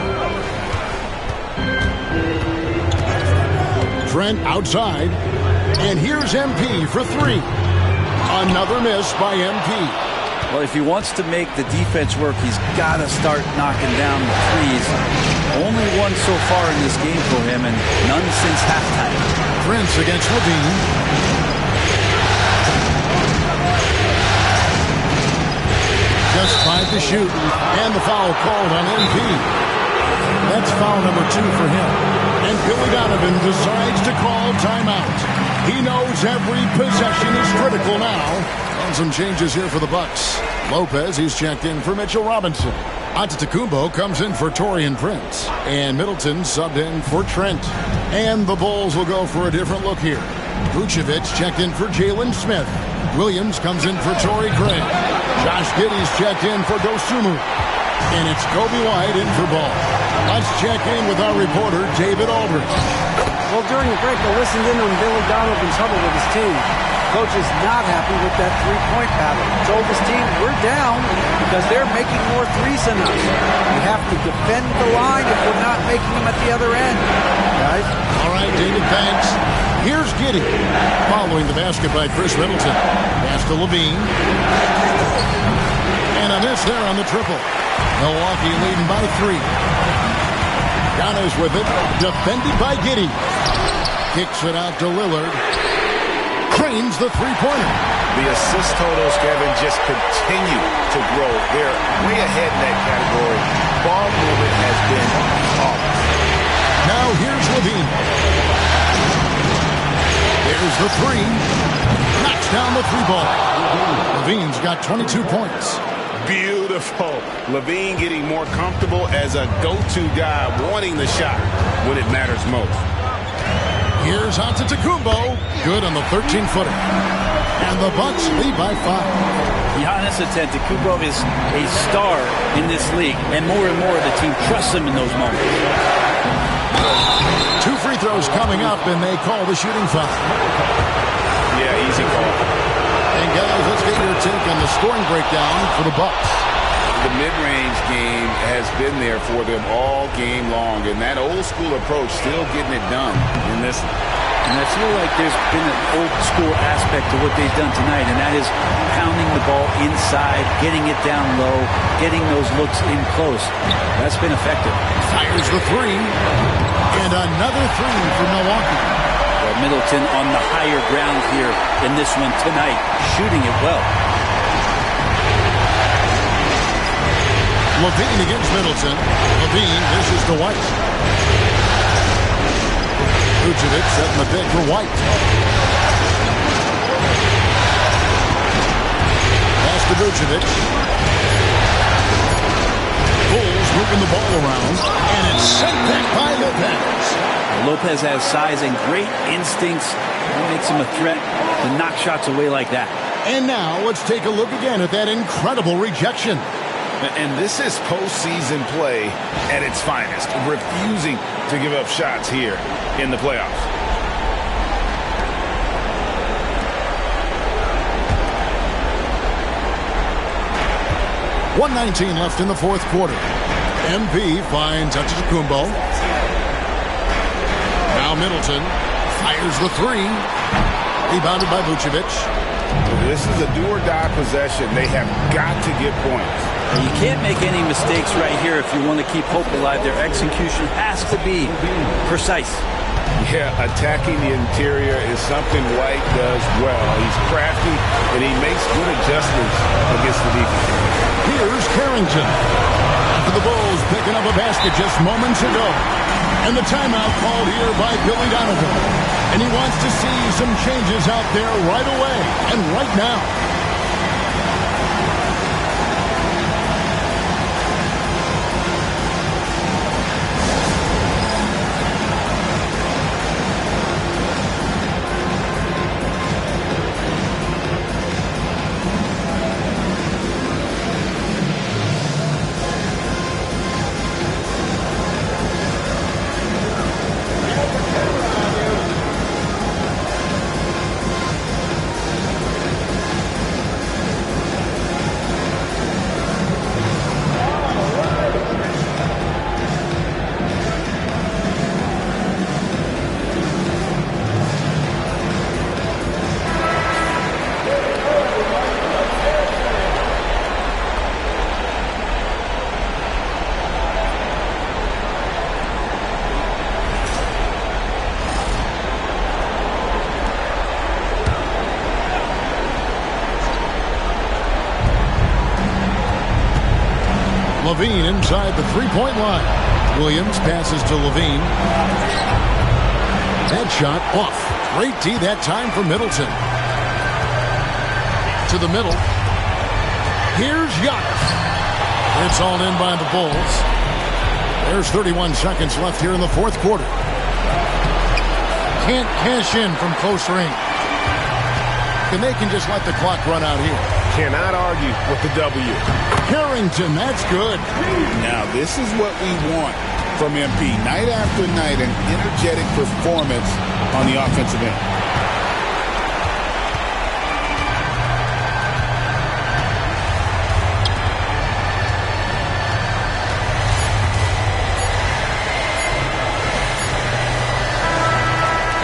Trent outside. And here's MP for three. Another miss by MP. Well, if he wants to make the defense work, he's got to start knocking down the threes. Only one so far in this game for him, and none since halftime. Prince against Levine. Just 5 to shoot, and the foul called on MP. That's foul number 2 for him. And Billy Donovan decides to call timeout. He knows every possession is critical now. And some changes here for the Bucks. Lopez, he's checked in for Mitchell Robinson. Antetokounmpo comes in for Taurean Prince. And Middleton subbed in for Trent. And the Bulls will go for a different look here. Vucevic checked in for Jalen Smith. Williams comes in for Torrey Craig. Josh Giddey's checked in for Dosunmu. And it's Kobe White in for Ball. Let's check in with our reporter, David Aldridge. Well, during the break, I listened in on Billy Donovan's huddle with his team. Coach is not happy with that three-point pattern. He told his team, we're down because they're making more threes than us. We have to defend the line if we're not making them at the other end. Guys? All right, David, thanks. Here's Giddey. Following the basket by Chris Middleton. Pass to Levine. And a miss there on the triple. Milwaukee leading by 3. Giannis with it. Defended by Giddey. Kicks it out to Lillard. Cranes the three-pointer. The assist totals, Kevin, just continue to grow. They're way ahead in that category. Ball movement has been flawless. Now here's Levine. There's the 3. Knocks down the 3-ball. Levine's got 22 points. Beautiful. Levine getting more comfortable as a go-to guy, wanting the shot when it matters most. Here's Antetokounmpo. Good on the 13-footer. And the Bucks lead by 5. Giannis Antetokounmpo is a star in this league, and more the team trusts him in those moments. 2 free throws coming up, and they call the shooting foul. Yeah, easy call. And guys, let's get your take on the scoring breakdown for the Bucks. The mid-range game has been there for them all game long, and that old-school approach still getting it done in this one. And I feel like there's been an old-school aspect to what they've done tonight, and that is pounding the ball inside, getting it down low, getting those looks in close. That's been effective. Fires the 3, and another 3 for Milwaukee. Well, Middleton on the higher ground here in this one tonight, shooting it well. Levine against Middleton. Levine dishes to White. Vucevic setting the pick for White. Pass to Vucevic. Bulls moving the ball around, and it's sent back by Lopez. Lopez has size and great instincts. That makes him a threat to knock shots away like that. And now let's take a look again at that incredible rejection. And this is postseason play at its finest, refusing to give up shots here in the playoffs. .119 left in the fourth quarter. MP finds Antetokounmpo. Now Middleton fires the 3. Rebounded by Vucevic. This is a do-or-die possession. They have got to get points. You can't make any mistakes right here if you want to keep hope alive. Their execution has to be precise. Yeah, attacking the interior is something White does well. He's crafty, and he makes good adjustments against the defense. Here's Carrington. The Bulls picking up a basket just moments ago. And the timeout called here by Billy Donovan. And he wants to see some changes out there right away and right now. Levine inside the three-point line. Williams passes to Levine. That shot off. Great D that time for Middleton. to the middle. Here's Giannis. It's all in by the Bulls. There's 31 seconds left here in the fourth quarter. Can't cash in from close range. And they can just let the clock run out here. Cannot argue with the W. Harrington, that's good. Now, this is what we want from MP. Night after night, an energetic performance on the offensive end.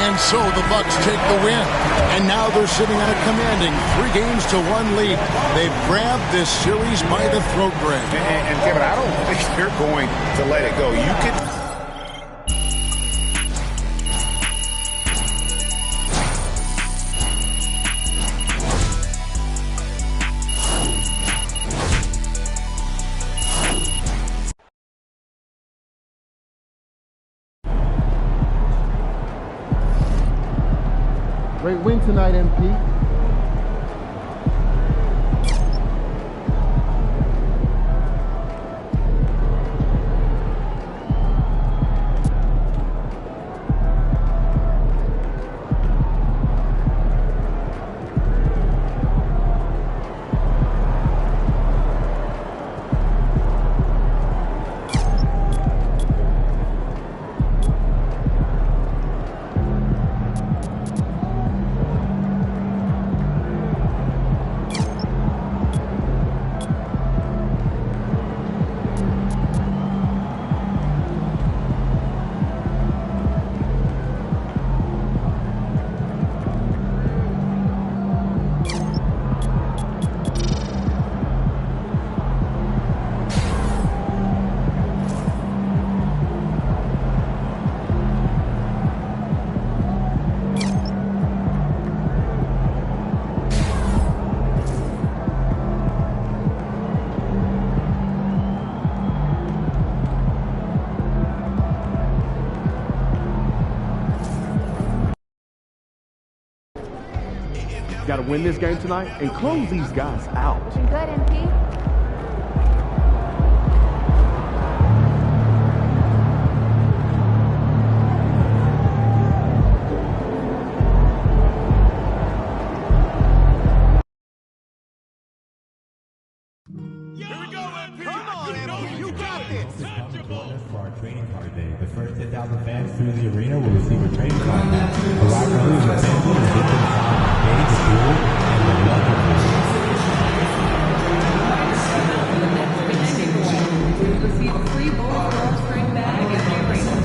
And so the Bucks take the win. And now they're sitting on a commanding 3-1 lead. They've grabbed this series by the throat, Greg. And Kevin, I don't think they're going to let it go. You could... Great win tonight, MP. Got to win this game tonight and close these guys out. Looking good, MP. For our training card day, the first 10,000 fans through the arena will receive a training card. Arrive early with your family and get them inside the game, the pool, and the love of Receive a free Bulls spring bag at the arena.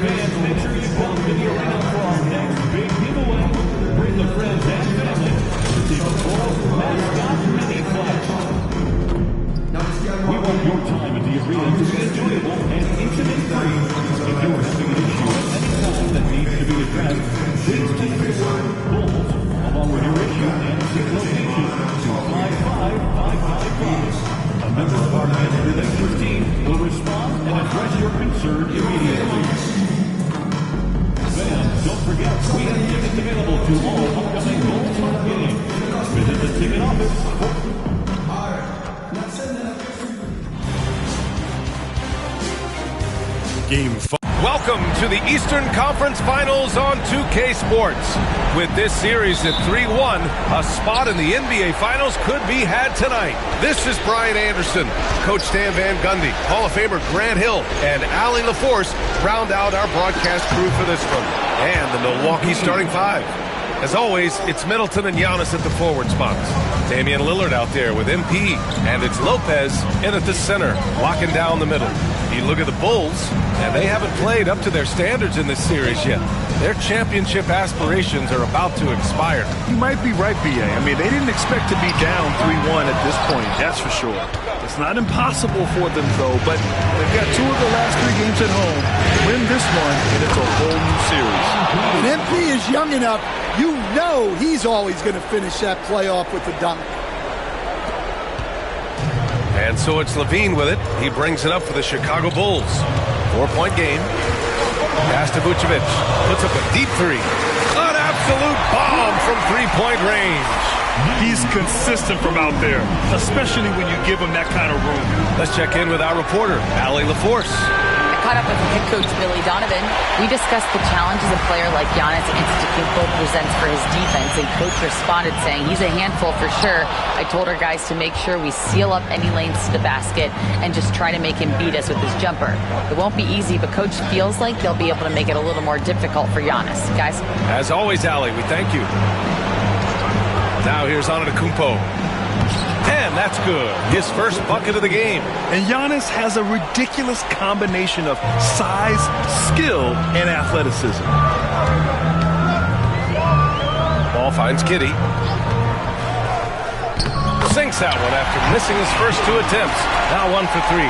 Fans, make sure you come to the arena for our next big giveaway. Bring the friends and family. Receive a Bulls mascot mini flash. We want your time at the arena to be enjoyable and incident-free. If you are having an issue at any time that needs to be addressed, please take your word Bulls along with your issue and seek location to 55555. A member of our guest relations team will respond and address your concern immediately. Fans, don't forget, we have tickets available to all upcoming Bulls home games. Visit the ticket office. Game 5. Welcome to the Eastern Conference Finals on 2K Sports. With this series at 3-1, a spot in the NBA Finals could be had tonight. This is Brian Anderson. Coach Stan Van Gundy, Hall of Famer Grant Hill, and Allie LaForce round out our broadcast crew for this one. And the Milwaukee starting five. As always, it's Middleton and Giannis at the forward spots. Damian Lillard out there with MP. And it's Lopez in at the center, locking down the middle. You look at the Bulls, and they haven't played up to their standards in this series yet. Their championship aspirations are about to expire. You might be right, B.A. I mean, they didn't expect to be down 3-1 at this point, that's for sure. It's not impossible for them, though, but they've got two of the last three games at home. Win this one, and it's a whole new series. When MP is young enough, you know he's always going to finish that playoff with a dunk. And so it's Levine with it. He brings it up for the Chicago Bulls. 4-point game. Pass to Vucevic. Puts up a deep three. An absolute bomb from three-point range. He's consistent from out there, especially when you give him that kind of room. Let's check in with our reporter, Allie LaForce. I caught up with head coach Billy Donovan. We discussed the challenges a player like Giannis Antetokounmpo presents for his defense, and coach responded saying he's a handful for sure. I told our guys to make sure we seal up any lanes to the basket and just try to make him beat us with his jumper. It won't be easy, but coach feels like they'll be able to make it a little more difficult for Giannis. Guys? As always, Allie, we thank you. Now here's Antetokounmpo. And that's good. His first bucket of the game. And Giannis has a ridiculous combination of size, skill, and athleticism. Ball finds Giddey. Sinks that one after missing his first 2 attempts. Now 1 for 3.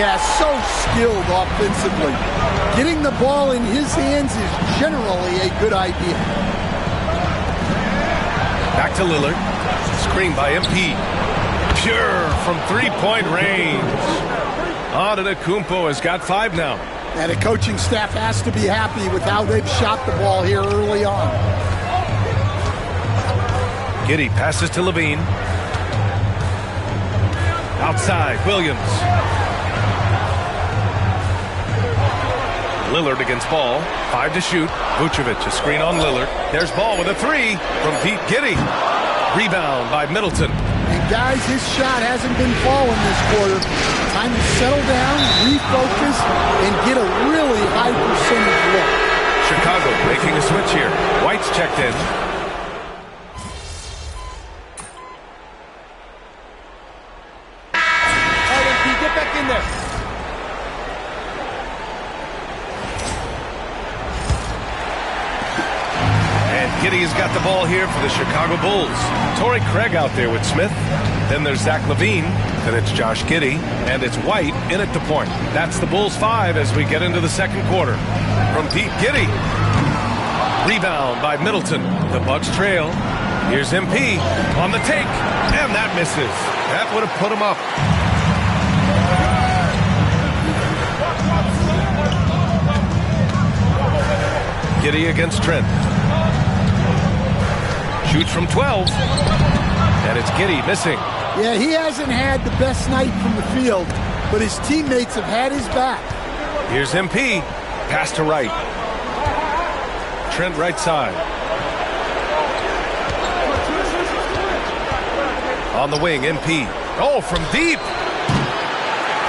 Yeah, so skilled offensively. Getting the ball in his hands is generally a good idea. Back to Lillard. Screen by MP. Pure from 3-point range. Antetokounmpo has got 5 now. And the coaching staff has to be happy with how they've shot the ball here early on. Giddey passes to Levine. Outside, Williams. Lillard against Ball. 5 to shoot. Vucevic, a screen on Lillard. There's Ball with a 3 from Pete Giddey. Rebound by Middleton. And guys, his shot hasn't been falling this quarter. Time to settle down, refocus, and get a really high percentage look. Chicago making a switch here. White's checked in. All right, MP, get back in there. Giddey's got the ball here for the Chicago Bulls. Torrey Craig out there with Smith. Then there's Zach LaVine. Then it's Josh Giddey. And it's White in at the point. That's the Bulls 5 as we get into the second quarter. From Pete Giddey. Rebound by Middleton. The Bucks trail. Here's MP on the take. And that misses. That would have put him up. Giddey against Trent. Shoots from 12. And it's Giddey missing. Yeah, he hasn't had the best night from the field, but his teammates have had his back. Here's MP. Pass to Wright. Trent right side. On the wing, MP. Oh, from deep.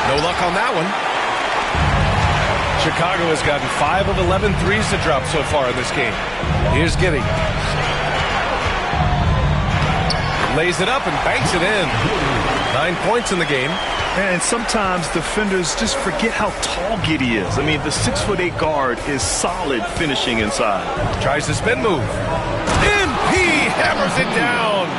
No luck on that one. Chicago has gotten 5 of 11 threes to drop so far in this game. Here's Giddey. Lays it up and banks it in. 9 points in the game. And sometimes defenders just forget how tall Giddey is. I mean, the 6'8" guard is solid finishing inside. Tries the spin move. MP hammers it down.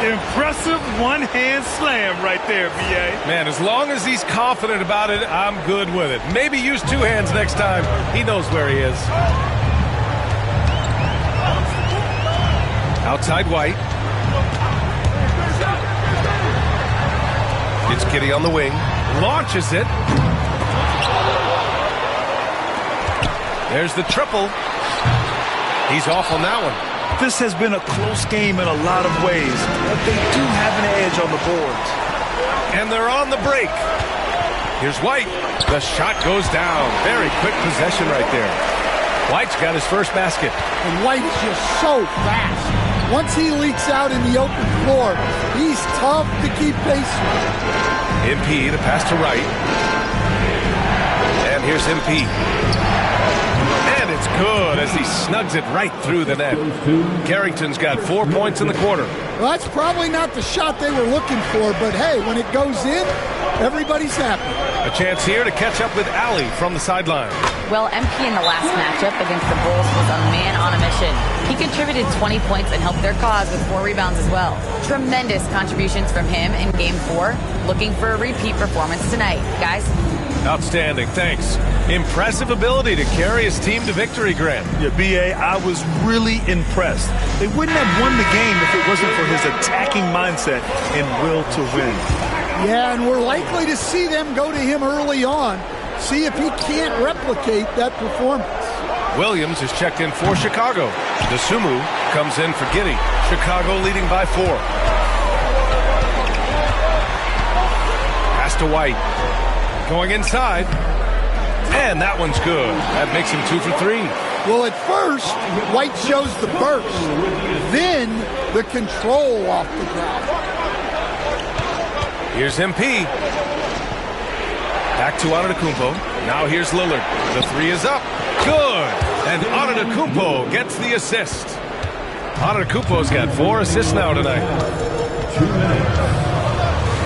Impressive one-hand slam right there, B.A. Man, as long as he's confident about it, I'm good with it. Maybe use 2 hands next time. He knows where he is. Outside White. It's Giddey on the wing. Launches it. There's the triple. He's off on that one. This has been a close game in a lot of ways, but they do have an edge on the boards. And they're on the break. Here's White. The shot goes down. Very quick possession right there. White's got his first basket. And White is just so fast. Once he leaks out in the open floor, he's tough to keep pace with. MP, the pass to Wright. And here's MP. And it's good as he snugs it right through the net. Carrington's got 4 points in the quarter. Well, that's probably not the shot they were looking for, but hey, when it goes in, everybody's happy. A chance here to catch up with Allie from the sideline. Well, MP in the last matchup against the Bulls was a man on a mission. He contributed 20 points and helped their cause with 4 rebounds as well. Tremendous contributions from him in Game 4. Looking for a repeat performance tonight. Guys? Outstanding, thanks. Impressive ability to carry his team to victory, Grant. Yeah, B.A., I was really impressed. They wouldn't have won the game if it wasn't for his attacking mindset and will to win. Yeah, and we're likely to see them go to him early on. See if he can't replicate that performance. Williams is checked in for Chicago. DeSumo comes in for Giddey. Chicago leading by 4. Pass to White. Going inside. And that one's good. That makes him 2 for 3. Well, at first, White shows the burst, then the control off the ground. Here's MP. Back to Antetokounmpo. Now here's Lillard. The 3 is up. Good. And Antetokounmpo gets the assist. Antetokounmpo's got 4 assists now tonight.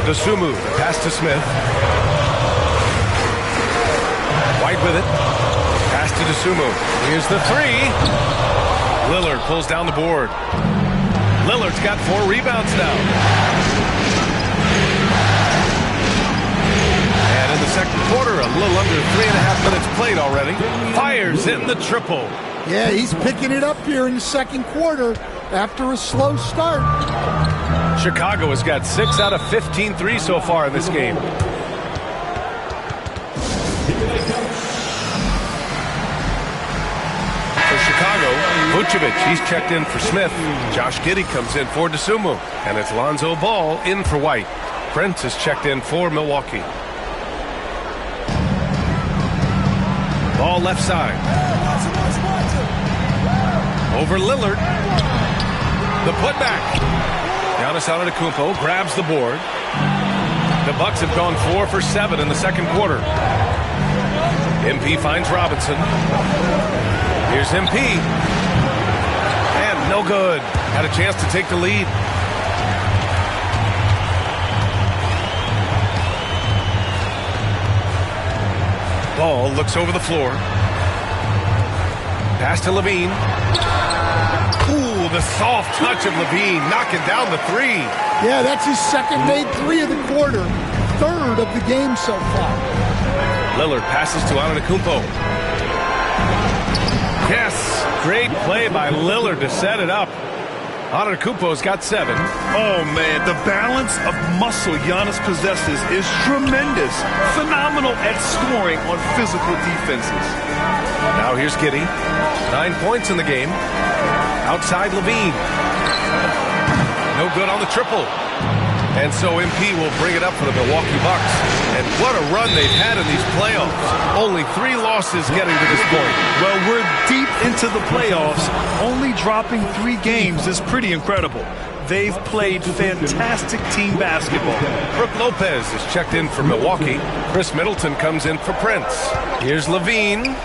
Dosunmu, pass to Smith. White with it. Pass to Dosunmu. Here's the 3. Lillard pulls down the board. Lillard's got 4 rebounds now. And in the second quarter, a little under 3.5 minutes played already. Fires in the triple. Yeah, he's picking it up here in the second quarter after a slow start. Chicago has got 6 out of 15 threes so far in this game. For Chicago, Vucevic, he's checked in for Smith. Josh Giddey comes in for Dosunmu. And it's Lonzo Ball in for White. Prince is checked in for Milwaukee. Ball left side. Over Lillard. The putback. Giannis Antetokounmpo grabs the board. The Bucks have gone 4 for 7 in the second quarter. MP finds Robinson. Here's MP. And no good. Had a chance to take the lead. Ball looks over the floor. Pass to Levine. Ooh, the soft touch of Levine knocking down the 3. Yeah, that's his second made 3 of the quarter. Third of the game so far. Lillard passes to Antetokounmpo. Yes, great play by Lillard to set it up. Antetokounmpo's got 7. Oh, man, the balance of muscle Giannis possesses is tremendous. Phenomenal at scoring on physical defenses. Now here's Giddey. 9 points in the game. Outside Levine. No good on the triple. And so MP will bring it up for the Milwaukee Bucks. And what a run they've had in these playoffs. Only 3 losses getting to this point. Well, we're deep into the playoffs. Only dropping 3 games is pretty incredible. They've played fantastic team basketball. Brook Lopez is checked in for Milwaukee. Chris Middleton comes in for Prince. Here's Levine.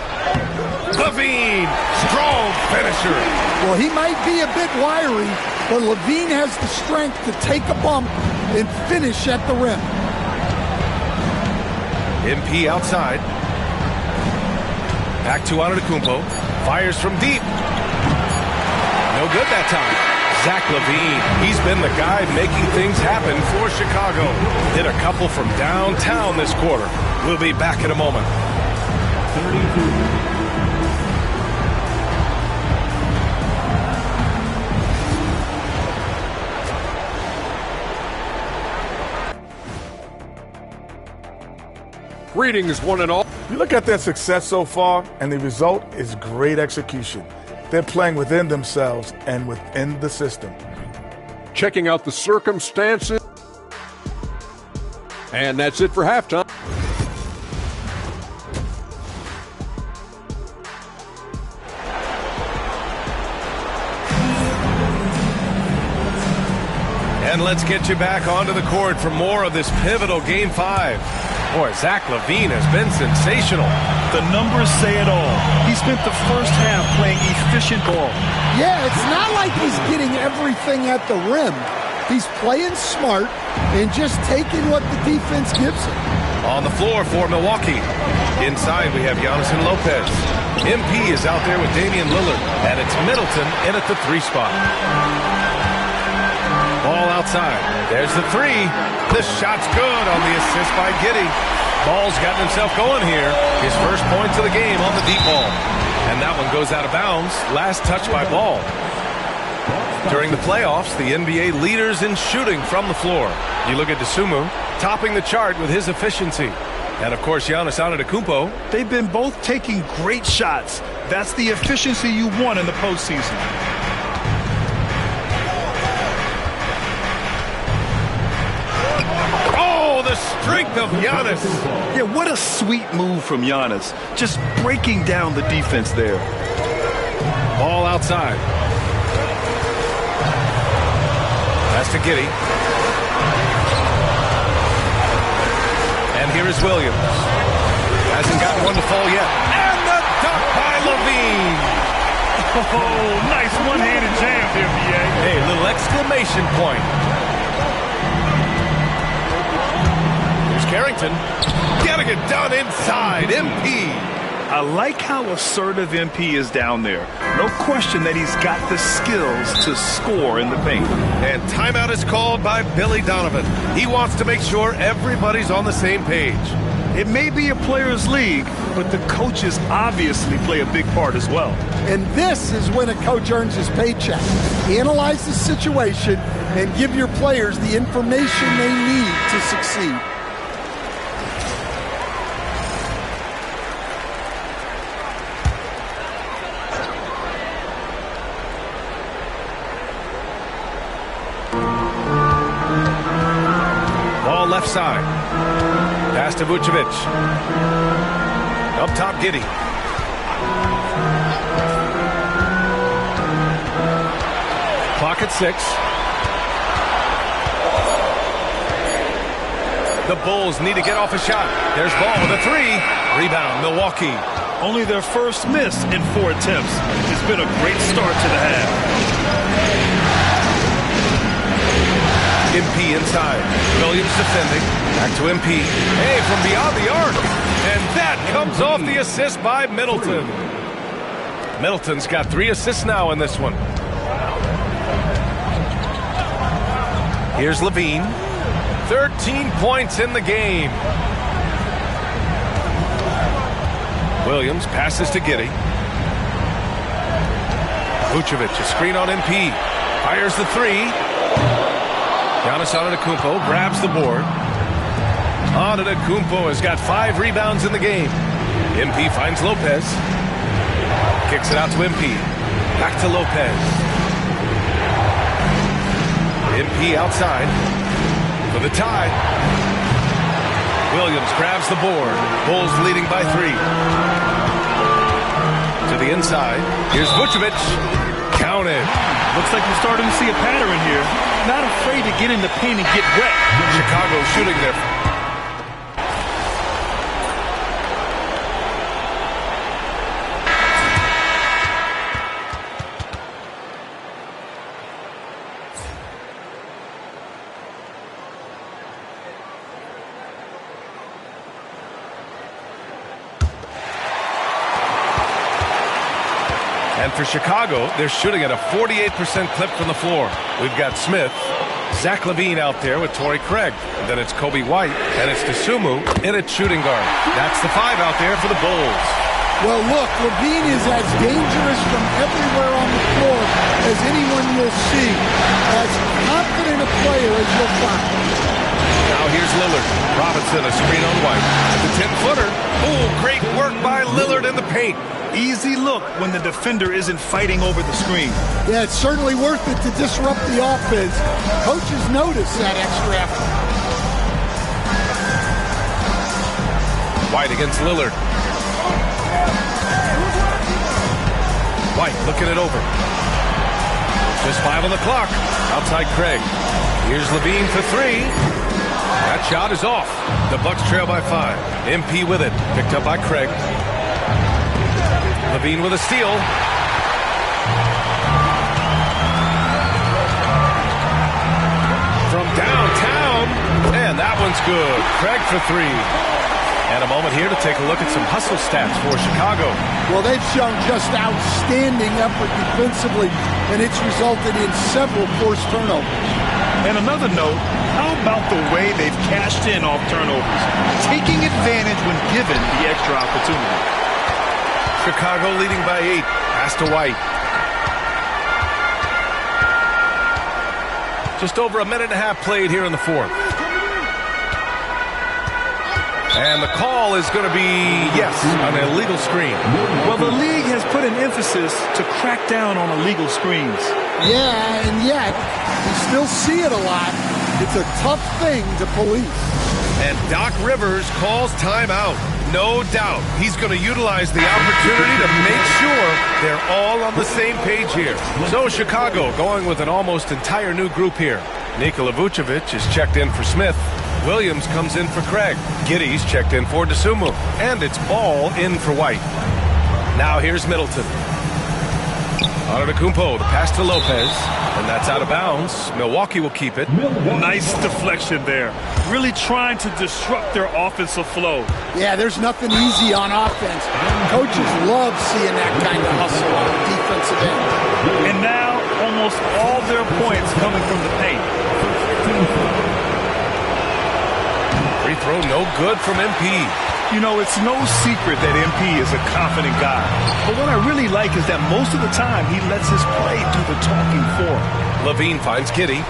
Levine, strong finisher. Well, he might be a bit wiry, but Levine has the strength to take a bump and finish at the rim. MP outside. Back to Antetokounmpo. Fires from deep. No good that time. Zach LaVine, he's been the guy making things happen for Chicago. Hit a couple from downtown this quarter. We'll be back in a moment. 32. Greetings, one and all. You look at their success so far, and the result is great execution. They're playing within themselves and within the system. Checking out the circumstances. And that's it for halftime. And let's get you back onto the court for more of this pivotal Game 5. Boy, Zach LaVine has been sensational. The numbers say it all. He spent the first half playing efficient ball. Yeah, it's not like he's getting everything at the rim. He's playing smart and just taking what the defense gives him. On the floor for Milwaukee. Inside, we have Giannis and Lopez. MP is out there with Damian Lillard, and it's Middleton in at the 3 spot. Ball outside. There's the 3. This shot's good on the assist by Giddey. Ball's gotten himself going here. His first points of the game on the deep ball. And that one goes out of bounds. Last touch by Ball. During the playoffs, the NBA leaders in shooting from the floor. You look at Dosunmu, topping the chart with his efficiency. And, of course, Giannis Antetokounmpo. They've been both taking great shots. That's the efficiency you want in the postseason. strength of Giannis. Yeah, what a sweet move from Giannis. Just breaking down the defense there. Ball outside. Pass to Giddey. And here is Williams. Hasn't gotten one to fall yet. And the dunk by LaVine. Oh, nice one-handed jam there, B.A. Hey, little exclamation point. Here's Carrington. Getting it done inside. MP. I like how assertive MP is down there. No question that he's got the skills to score in the paint. And timeout is called by Billy Donovan. He wants to make sure everybody's on the same page. It may be a players' league, but the coaches obviously play a big part as well. And this is when a coach earns his paycheck. Analyze the situation and give your players the information they need to succeed. Ball left side. Pass to Vucevic. Up top, Giddey. Clock at 6. The Bulls need to get off a shot. There's Ball with a 3. Rebound, Milwaukee. Only their first miss in 4 attempts. It's been a great start to the half. MP inside. Williams defending. Back to MP. Hey, from beyond the arc. And that comes off the assist by Middleton. Middleton's got 3 assists now in this one. Here's LaVine. 13 points in the game. Williams passes to Giddey. Vucevic, a screen on MP. Fires the 3. Giannis Antetokounmpo grabs the board. Antetokounmpo has got 5 rebounds in the game. MP finds Lopez. Kicks it out to MP. Back to Lopez. MP outside for the tie. Williams grabs the board. Bulls leading by 3. To the inside. Here's Vucevic. Counted. Looks like we're starting to see a pattern here. Not afraid to get in the paint and get wet. Chicago shooting there. And for Chicago, they're shooting at a 48% clip from the floor. We've got Smith, Zach LaVine out there with Torrey Craig. And then it's Kobe White, and it's Dosunmu in at shooting guard. That's the 5 out there for the Bulls. Well, look, LaVine is as dangerous from everywhere on the floor as anyone you'll see. As confident a player as you'll find. Now here's Lillard. Robinson, a screen on White. The 10-footer. Oh, great work by Lillard in the paint. Easy look when the defender isn't fighting over the screen. Yeah, it's certainly worth it to disrupt the offense. Coaches notice that extra effort. White against Lillard. White looking it over. Just 5 on the clock. Outside Craig. Here's LaVine for 3. That shot is off. The Bucks trail by 5. MP with it. Picked up by Craig. LaVine with a steal. From downtown. And that one's good. Craig for 3. And a moment here to take a look at some hustle stats for Chicago. Well, they've shown just outstanding effort defensively, and it's resulted in several forced turnovers. And another note, how about the way they've cashed in off turnovers? Taking advantage when given the extra opportunity. Chicago leading by 8. Pass to White. Just over a minute and a half played here in the 4th. And the call is going to be, yes, an illegal screen. Well, the league has put an emphasis to crack down on illegal screens. Yeah, and yet, you still see it a lot. It's a tough thing to police. And Doc Rivers calls timeout. No doubt he's going to utilize the opportunity to make sure they're all on the same page here. So Chicago going with an almost entire new group here. Nikola Vucevic is checked in for Smith. Williams comes in for Craig. Giddey's checked in for Dosunmu. And it's Ball in for White. Now here's Middleton. Antetokounmpo, the pass to Lopez. And that's out of bounds. Milwaukee will keep it. Nice deflection there. Really trying to disrupt their offensive flow. Yeah, there's nothing easy on offense. Coaches love seeing that kind of hustle on the defensive end. And now almost all their points coming from the paint. Free throw no good from MP. You know, it's no secret that MP is a confident guy. But what I really like is that most of the time he lets his play do the talking for him. Levine finds Giddey.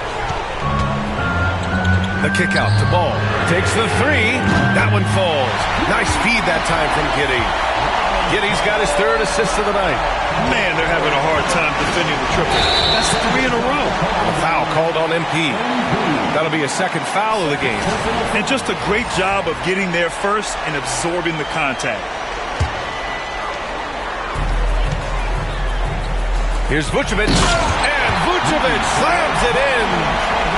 The kick out to Ball. Takes the three. That one falls. Nice feed that time from Giddey. Giddey's got his third assist of the night. Man, they're having a hard time defending the triple. That's 3 in a row. A foul called on MP. That'll be a second foul of the game. And just a great job of getting there first and absorbing the contact. Here's Vucevic. And Vucevic slams it in.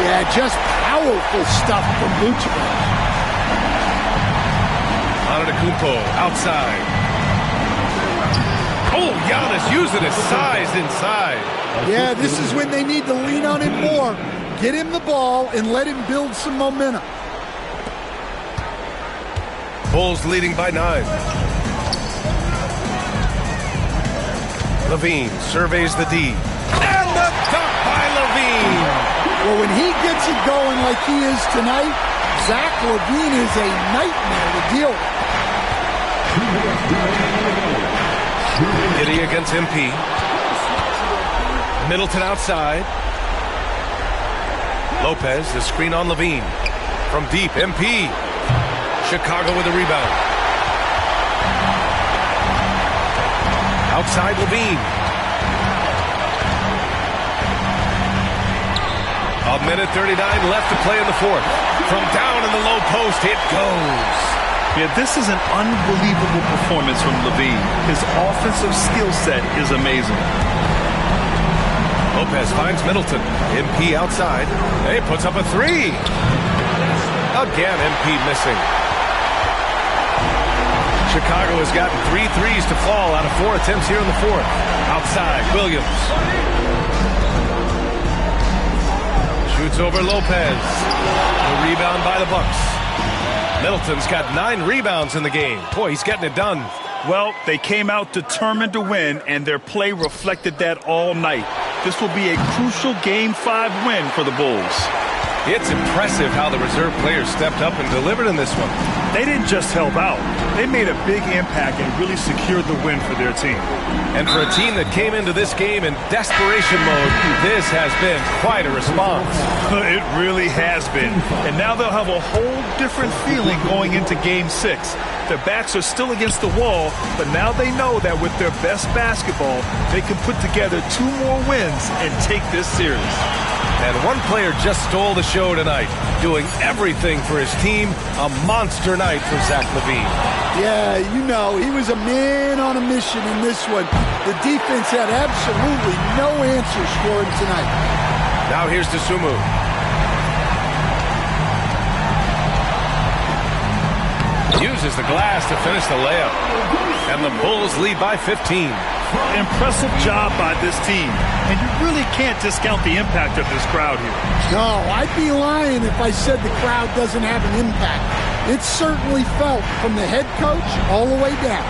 Yeah, just powerful stuff from Vucevic. Antetokounmpo outside. Oh, Giannis using his size inside. Yeah, this is when they need to lean on him more. Get him the ball and let him build some momentum. Bulls leading by 9. Levine surveys the D. And the dunk by Levine. Well, when he gets it going like he is tonight, Zach LaVine is a nightmare to deal with. Giddey against MP. Middleton outside. Lopez, the screen on Levine. From deep, MP. Chicago with a rebound. Outside Levine. A minute 39 left to play in the fourth. From down in the low post, it goes. Yeah, this is an unbelievable performance from Levine. His offensive skill set is amazing. Lopez finds Middleton. MP outside. He puts up a three. Again, MP missing. Chicago has gotten 3 threes to fall out of 4 attempts here in the fourth. Outside, Williams. Shoots over Lopez. The rebound by the Bucks. Middleton's got 9 rebounds in the game. Boy, he's getting it done. Well, they came out determined to win, and their play reflected that all night. This will be a crucial Game 5 win for the Bulls. It's impressive how the reserve players stepped up and delivered in this one. They didn't just help out. They made a big impact and really secured the win for their team. And for a team that came into this game in desperation mode, this has been quite a response. It really has been. And now they'll have a whole different feeling going into Game 6. Their backs are still against the wall, but now they know that with their best basketball, they can put together 2 more wins and take this series. And one player just stole the show tonight, doing everything for his team. A monster night for Zach LaVine. Yeah, you know, he was a man on a mission in this one. The defense had absolutely no answers for him tonight. Now here's Dosunmu. Uses the glass to finish the layup. And the Bulls lead by 15. Impressive job by this team. And you really can't discount the impact of this crowd here. No, I'd be lying if I said the crowd doesn't have an impact. It's certainly felt from the head coach all the way down.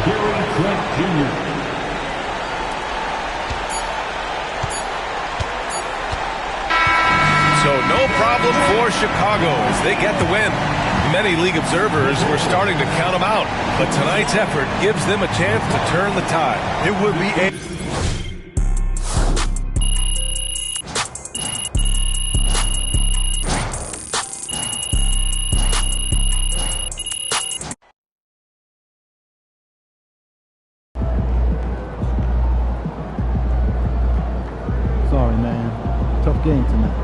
Gary Trent Jr. So no problem for Chicago as they get the win. Many league observers were starting to count them out, but tonight's effort gives them a chance to turn the tide. It would be a... Sorry, man. Tough game tonight.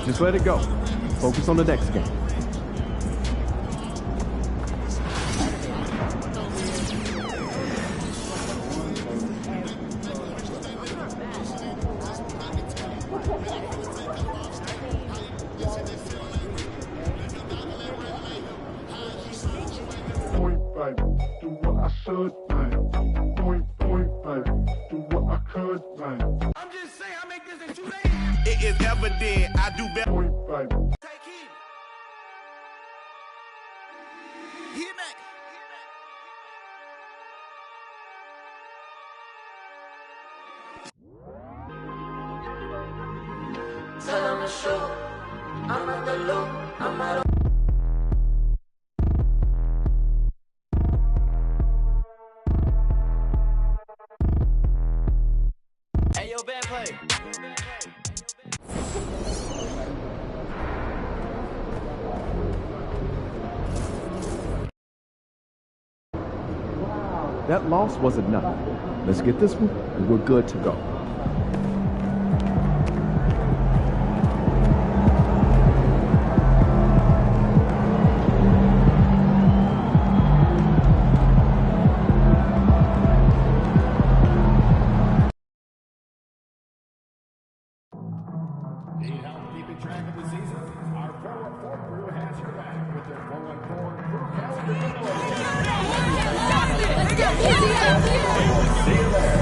Just let it go. Focus on the next game. It is evident I do better. Take heed. Hear me. Tell them to shoot. I'm at the loop. I'm at Hey, yo, bad play. That loss wasn't nothing. Let's get this one, and we're good to go. Need help keeping track of the season? Our Pro Report crew has your back with their 414 crew calendar. See you there.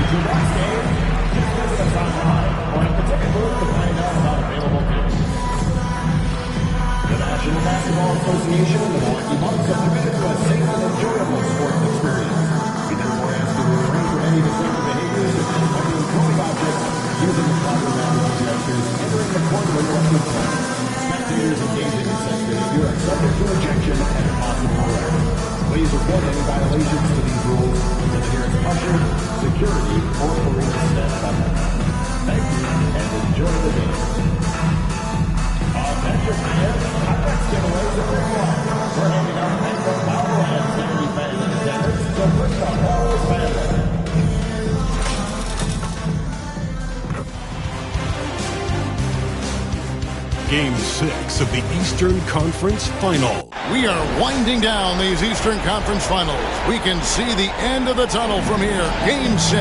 Your next game, just visit us online or at the ticket booth to find out about available tickets. The National Basketball Association and the Milwaukee Bucks have committed to a safe and enjoyable sports experience. We therefore ask you to refrain from any deceptive behaviors and any throwing objects, using the proper method gestures, entering the court when elected play. Spectators engaging in such behavior are subject to ejection and possible arrest. Please report any violations to these rules with adherence usher, security, or police staff. Thank you and enjoy the game. Attention fans, our next giveaways are very long. We're handing out Mango Power and Sandy fans in attendance to bring the whole family. Game 6 of the Eastern Conference Final. We are winding down these Eastern Conference Finals. We can see the end of the tunnel from here. Game 6.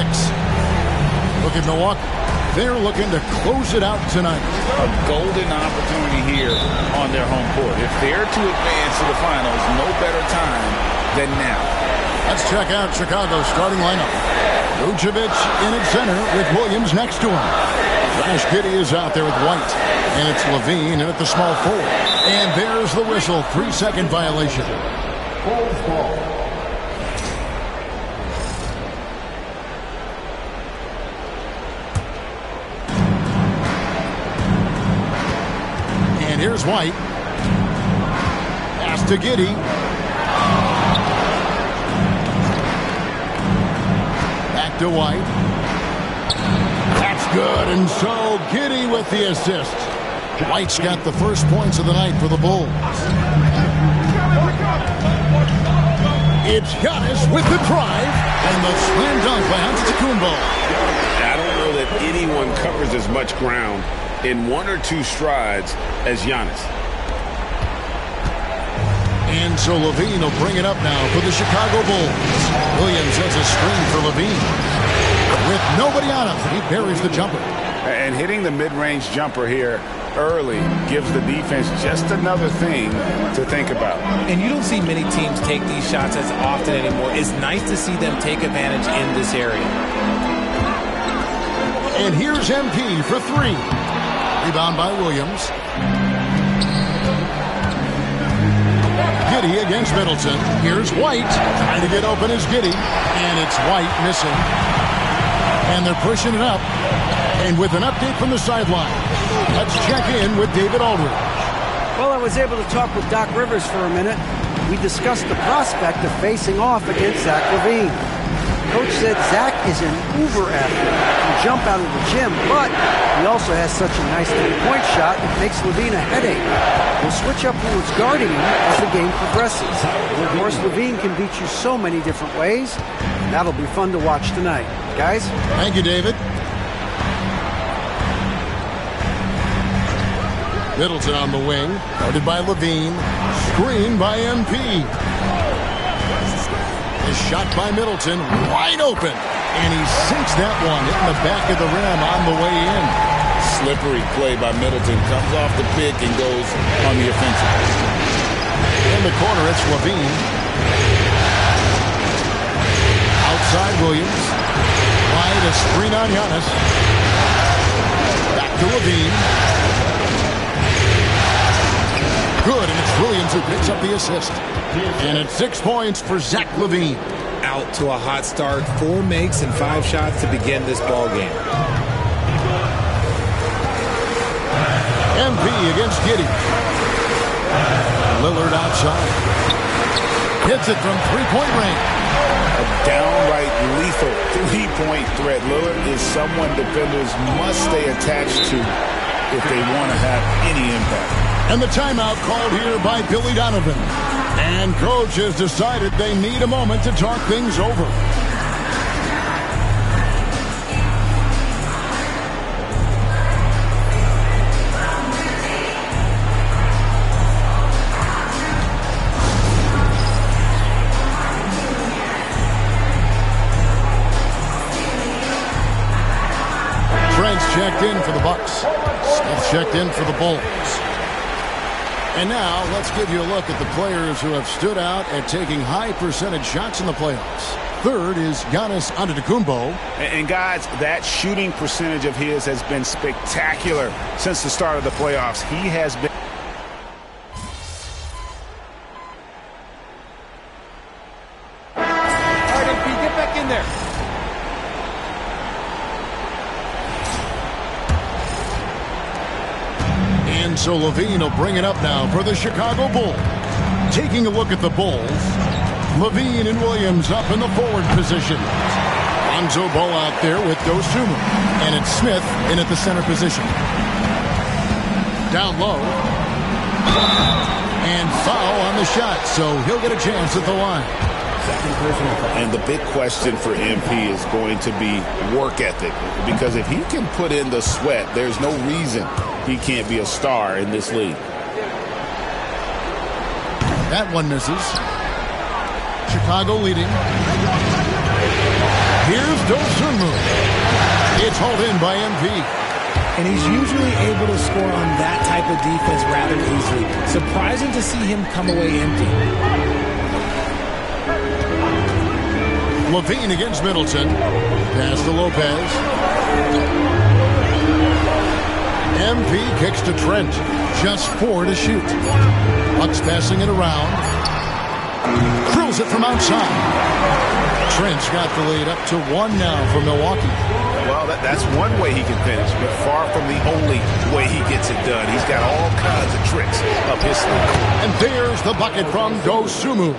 Look at Milwaukee. They're looking to close it out tonight. A golden opportunity here on their home court. If they're to advance to the finals, no better time than now. Let's check out Chicago's starting lineup. Vucevic in at center with Williams next to him. Josh Giddey is out there with White. And it's Levine in at the small forward. And there's the whistle. 3-second violation. Bulls ball. And here's White. Pass to Giddey. Back to White. That's good. And so Giddey with the assist. White's got the first points of the night for the Bulls. It's Giannis with the drive. And the slam dunk by Antetokounmpo. I don't know that anyone covers as much ground in one or two strides as Giannis. And so Levine will bring it up now for the Chicago Bulls. Williams has a screen for Levine. With nobody on him, he buries the jumper. And hitting the mid-range jumper here early gives the defense just another thing to think about. And you don't see many teams take these shots as often anymore. It's nice to see them take advantage in this area. And here's MP for three. Rebound by Williams. Giddey against Middleton. Here's White. Trying to get open is Giddey. And it's White missing. And they're pushing it up. And with an update from the sideline, let's check in with David Aldridge. Well, I was able to talk with Doc Rivers for a minute. We discussed the prospect of facing off against Zach LaVine. Coach said Zach is an uber athlete, can jump out of the gym, but he also has such a nice three-point shot it makes LaVine a headache. We'll switch up who's guarding him as the game progresses. Of course, LaVine can beat you so many different ways. That'll be fun to watch tonight. Guys? Thank you, David. Middleton on the wing. Guarded by Levine. Screen by MP. A shot by Middleton. Wide open. And he sinks that one. Hitting the back of the rim on the way in. Slippery play by Middleton. Comes off the pick and goes on the offensive. In the corner, it's Levine. Outside Williams. Wide, a screen on Giannis. Back to Levine. Good, and it's Williams who picks up the assist. And it's 6 points for Zach LaVine. Out to a hot start. 4 makes and 5 shots to begin this ball game. MP against Giddey. Lillard outside. Hits it from three-point range. A downright lethal three-point threat. Lillard is someone defenders must stay attached to if they want to have any impact. And the timeout called here by Billy Donovan. And coach has decided they need a moment to talk things over. Trent's checked in for the Bucks. Smith checked in for the Bulls. And now, let's give you a look at the players who have stood out at taking high percentage shots in the playoffs. Third is Giannis Antetokounmpo. And guys, that shooting percentage of his has been spectacular since the start of the playoffs. He has been... All right, MP, get back in there. And so Levine will bring it up now for the Chicago Bulls. Taking a look at the Bulls, Levine and Williams up in the forward position. Lonzo Ball out there with Dosunmu. And it's Smith in at the center position. Down low. And foul on the shot, so he'll get a chance at the line. And the big question for MP is going to be work ethic. Because if he can put in the sweat, there's no reason he can't be a star in this league. That one misses. Chicago leading. Here's Dosunmu. It's hauled in by MP. And he's usually able to score on that type of defense rather easily. Surprising to see him come away empty. Levine against Middleton. Pass to Lopez. MP kicks to Trent. Just 4 to shoot. Bucks passing it around. Drills it from outside. Trent's got the lead up to 1 now for Milwaukee. Well, that's one way he can finish, but far from the only way he gets it done. He's got all kinds of tricks up his sleeve. And there's the bucket from Dosunmu.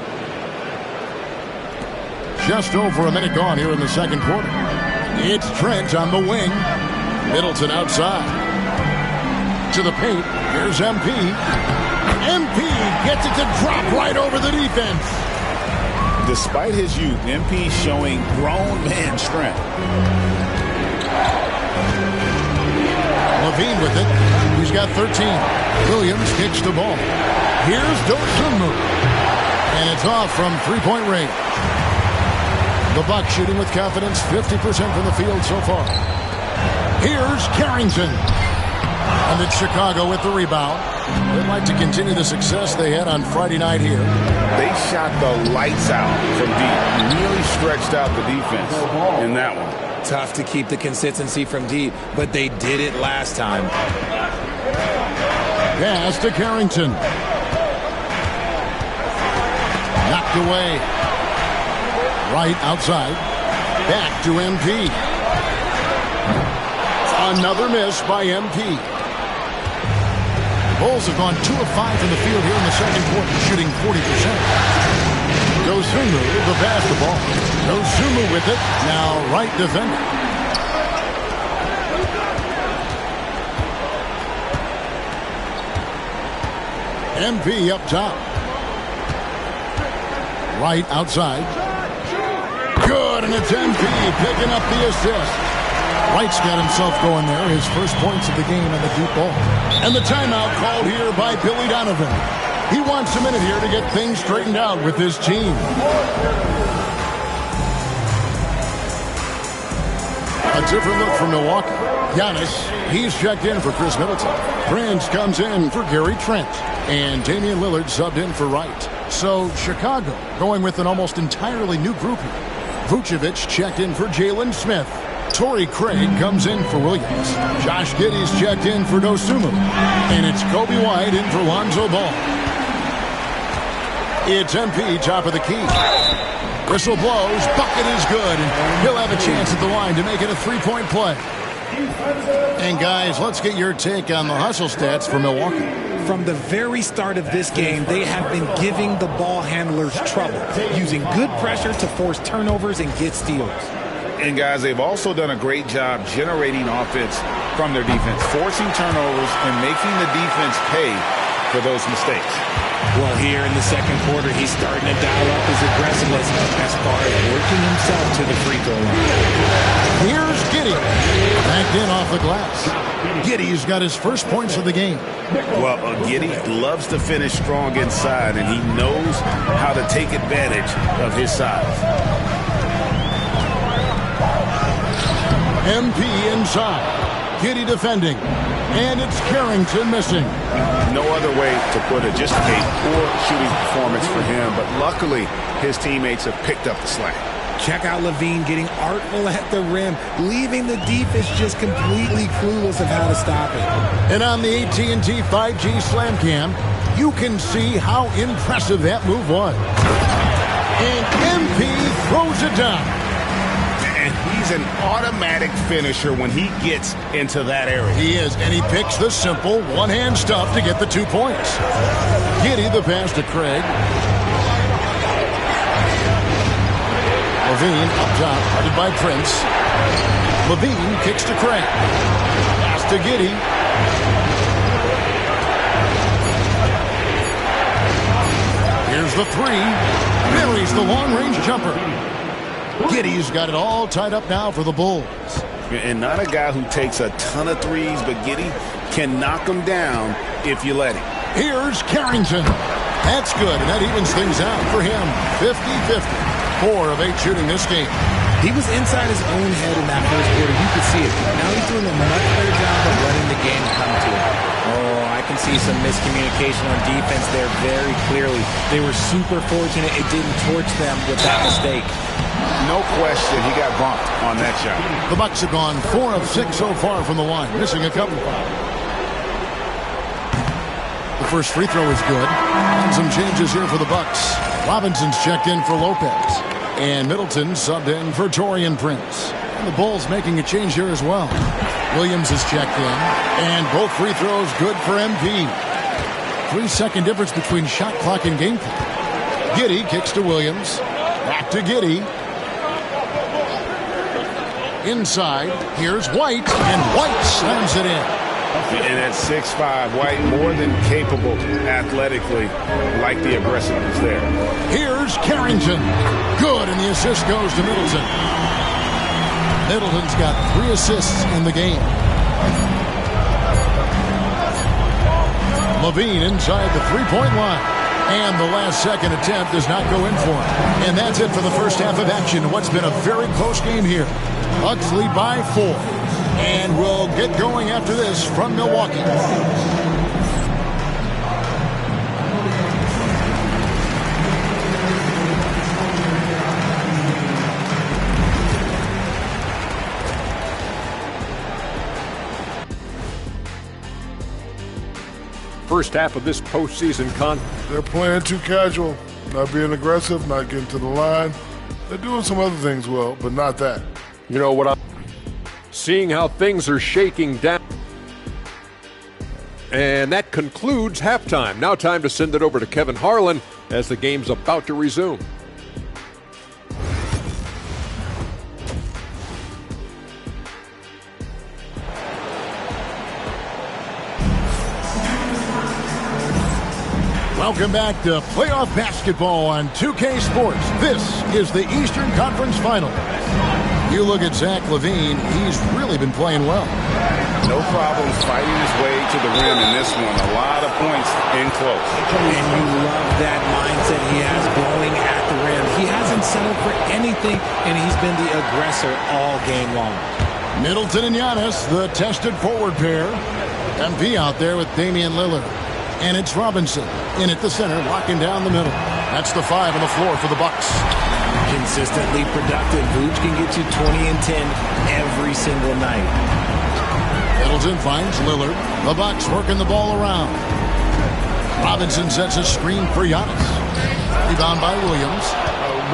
Just over a minute gone here in the second quarter. It's Trent on the wing. Middleton outside. To the paint. Here's MP. MP gets it to drop right over the defense. Despite his youth, MP showing grown man strength. Levine with it. He's got 13. Williams kicks the ball. Here's Dosunmu. And it's off from three-point range. The Bucks shooting with confidence, 50% from the field so far. Here's Carrington. And it's Chicago with the rebound. They'd like to continue the success they had on Friday night here. They shot the lights out from deep. Really stretched out the defense in that one. Tough to keep the consistency from deep, but they did it last time. Pass to Carrington. Knocked away. Right outside. Back to MP. Another miss by MP. Bulls have gone 2 of 5 from the field here in the second quarter, shooting 40%. Dosunmu the basketball. Dosunmu with it. Now right defender. MP up top. Right outside. Good, and it's MP picking up the assist. Wright's got himself going there, his first points of the game on the deep ball. And the timeout called here by Billy Donovan. He wants a minute here to get things straightened out with his team. A different look from Milwaukee. Giannis, he's checked in for Chris Middleton. Prince comes in for Gary Trent. And Damian Lillard subbed in for Wright. So Chicago going with an almost entirely new group here. Vucevic checked in for Jalen Smith. Torrey Craig comes in for Williams. Josh Giddey's checked in for Dosunmu. And it's Kobe White in for Lonzo Ball. It's MP top of the key. Whistle blows, bucket is good, and he'll have a chance at the line to make it a three-point play. And guys, let's get your take on the hustle stats for Milwaukee. From the very start of this game, they have been giving the ball handlers trouble, using good pressure to force turnovers and get steals. And guys, they've also done a great job generating offense from their defense, forcing turnovers and making the defense pay for those mistakes. Well, here in the second quarter, he's starting to dial up his aggressiveness as far as working himself to the free throw line. Here's Giddey. Backed in off the glass. Giddey's got his first points of the game. Well, Giddey loves to finish strong inside, and he knows how to take advantage of his size. MP inside. Giddey defending. And it's Carrington missing. No other way to put it. Just a poor shooting performance for him. But luckily, his teammates have picked up the slack. Check out Levine getting artful at the rim, leaving the defense just completely clueless of how to stop it. And on the AT&T 5G Slam Cam, you can see how impressive that move was. And MP throws it down. And he's an automatic finisher when he gets into that area. He is, and he picks the simple one-hand stuff to get the 2 points. Giddey the pass to Craig. Levine up top, headed by Prince. Levine kicks to Craig. Pass to Giddey. Here's the three. Buries the long-range jumper. Giddey's got it all tied up now for the Bulls. And not a guy who takes a ton of threes, but Giddey can knock them down if you let him. Here's Carrington. That's good, and that evens things out for him. 50-50. 4 of 8 shooting this game. He was inside his own head in that first quarter. You could see it. Now he's doing a much better job of letting the game come to him. Oh, I can see some miscommunication on defense there very clearly. They were super fortunate it didn't torch them with that mistake. No question, he got bumped on that shot. The Bucks have gone 4 of 6 so far from the line, missing a couple. The first free throw is good. And some changes here for the Bucks. Robinson's checked in for Lopez. And Middleton subbed in for Taurean Prince. And the Bulls making a change here as well. Williams is checked in. And both free throws good for MP. 3-second difference between shot clock and game clock. Giddey kicks to Williams. Back to Giddey. Inside, here's White, and White slams it in. And at 6'5", White more than capable athletically, like the aggressiveness there. Here's Carrington. Good, and the assist goes to Middleton. Middleton's got 3 assists in the game. Levine inside the three-point line. And the last-second attempt does not go in for him. And that's it for the first half of action. What's been a very close game here. Bucks lead by 4. And we'll get going after this from Milwaukee. First half of this postseason They're playing too casual, not being aggressive, not getting to the line. They're doing some other things well, but not that. You know what I'm seeing how things are shaking down. And that concludes halftime. Now time to send it over to Kevin Harlan as the game's about to resume. Welcome back to playoff basketball on 2K Sports. This is the Eastern Conference Finals. You look at Zach LaVine, he's really been playing well. No problems fighting his way to the rim in this one. A lot of points in close. And you love that mindset he has going at the rim. He hasn't settled for anything, and he's been the aggressor all game long. Middleton and Giannis, the tested forward pair. MP out there with Damian Lillard. And it's Robinson in at the center, locking down the middle. That's the 5 on the floor for the Bucks. Consistently productive. Vooch can get you 20 and 10 every single night. Middleton finds Lillard. The Bucks working the ball around. Robinson sets a screen for Giannis. Rebound by Williams.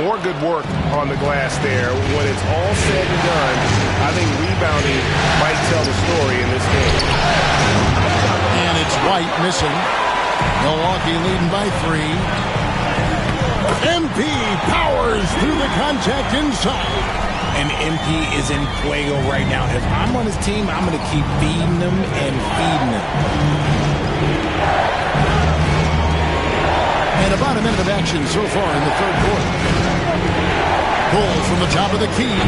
More good work on the glass there. When it's all said and done, I think rebounding might tell the story in this game. And it's White missing. Milwaukee leading by 3. MP powers through the contact inside. And MP is in fuego right now. If I'm on his team, I'm going to keep feeding him and feeding him. And about a minute of action so far in the third quarter. Bulls from the top of the key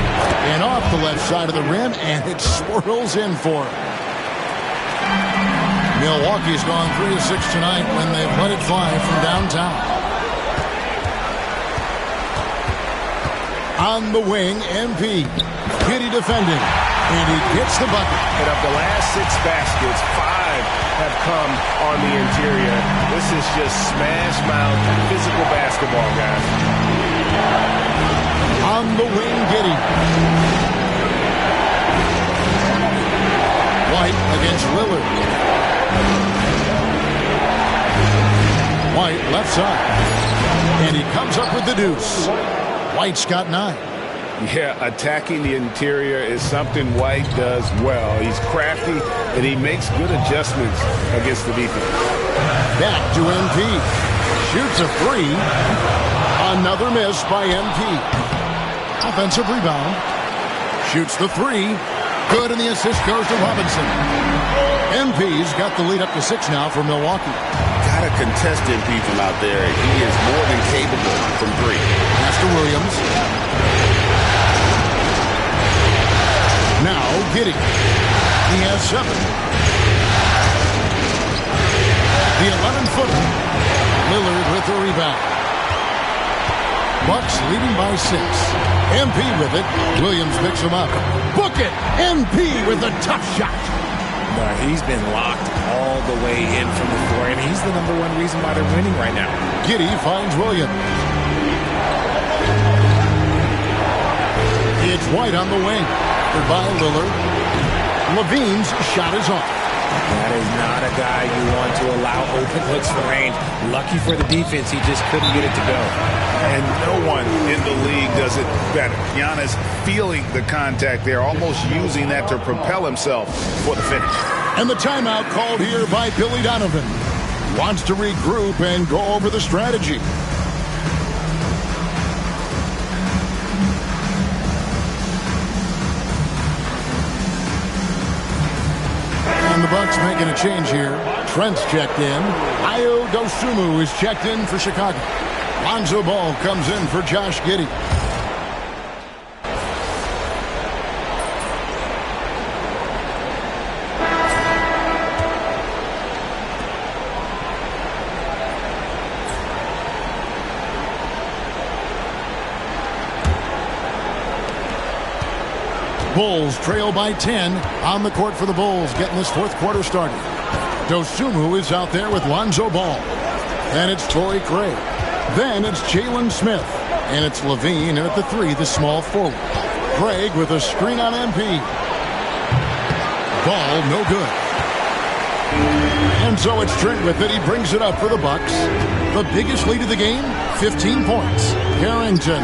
and off the left side of the rim, and it swirls in for him. Milwaukee's gone 3 of 6 tonight when they've let it fly from downtown. On the wing, MP. Giddey defending, and he gets the bucket. And of the last 6 baskets, 5 have come on the interior. This is just smash mouth physical basketball, guys. On the wing, Giddey. White against Lillard. White left side. And he comes up with the deuce. White's got 9. Yeah, attacking the interior is something White does well. He's crafty, and he makes good adjustments against the defense. Back to MP. Shoots a 3. Another miss by MP. Offensive rebound. Shoots the 3. Good, and the assist goes to Robinson. MP's got the lead up to 6 now for Milwaukee. Got to contest MP from out there. He is more than capable from 3. Pass to Williams. Now Giddey. He has 7. The 11-footer. Lillard with the rebound. Bucks leading by 6. MP with it. Williams picks him up. Book it! MP with a tough shot. No, he's been locked all the way in from the floor, and he's the #1 reason why they're winning right now. Giddey finds Williams. It's White on the wing. By Lillard. LaVine's shot is off. That is not a guy you want to allow open looks for range. Lucky for the defense, he just couldn't get it to go. And no one in the league does it better. Giannis feeling the contact there, almost using that to propel himself for the finish. And the timeout called here by Billy Donovan. Wants to regroup and go over the strategy. And the Bucks making a change here. Trent's checked in. Ayo Dosunmu is checked in for Chicago. Lonzo Ball comes in for Josh Giddey. Bulls trail by 10 on the court for the Bulls, getting this fourth quarter started. Dosunmu is out there with Lonzo Ball. And it's Torrey Craig. Then it's Jalen Smith. And it's LaVine, and at the 3, the small forward. Craig with a screen on MP. Ball no good. And so it's Trent with it. He brings it up for the Bucks. The biggest lead of the game, 15 points. Carrington.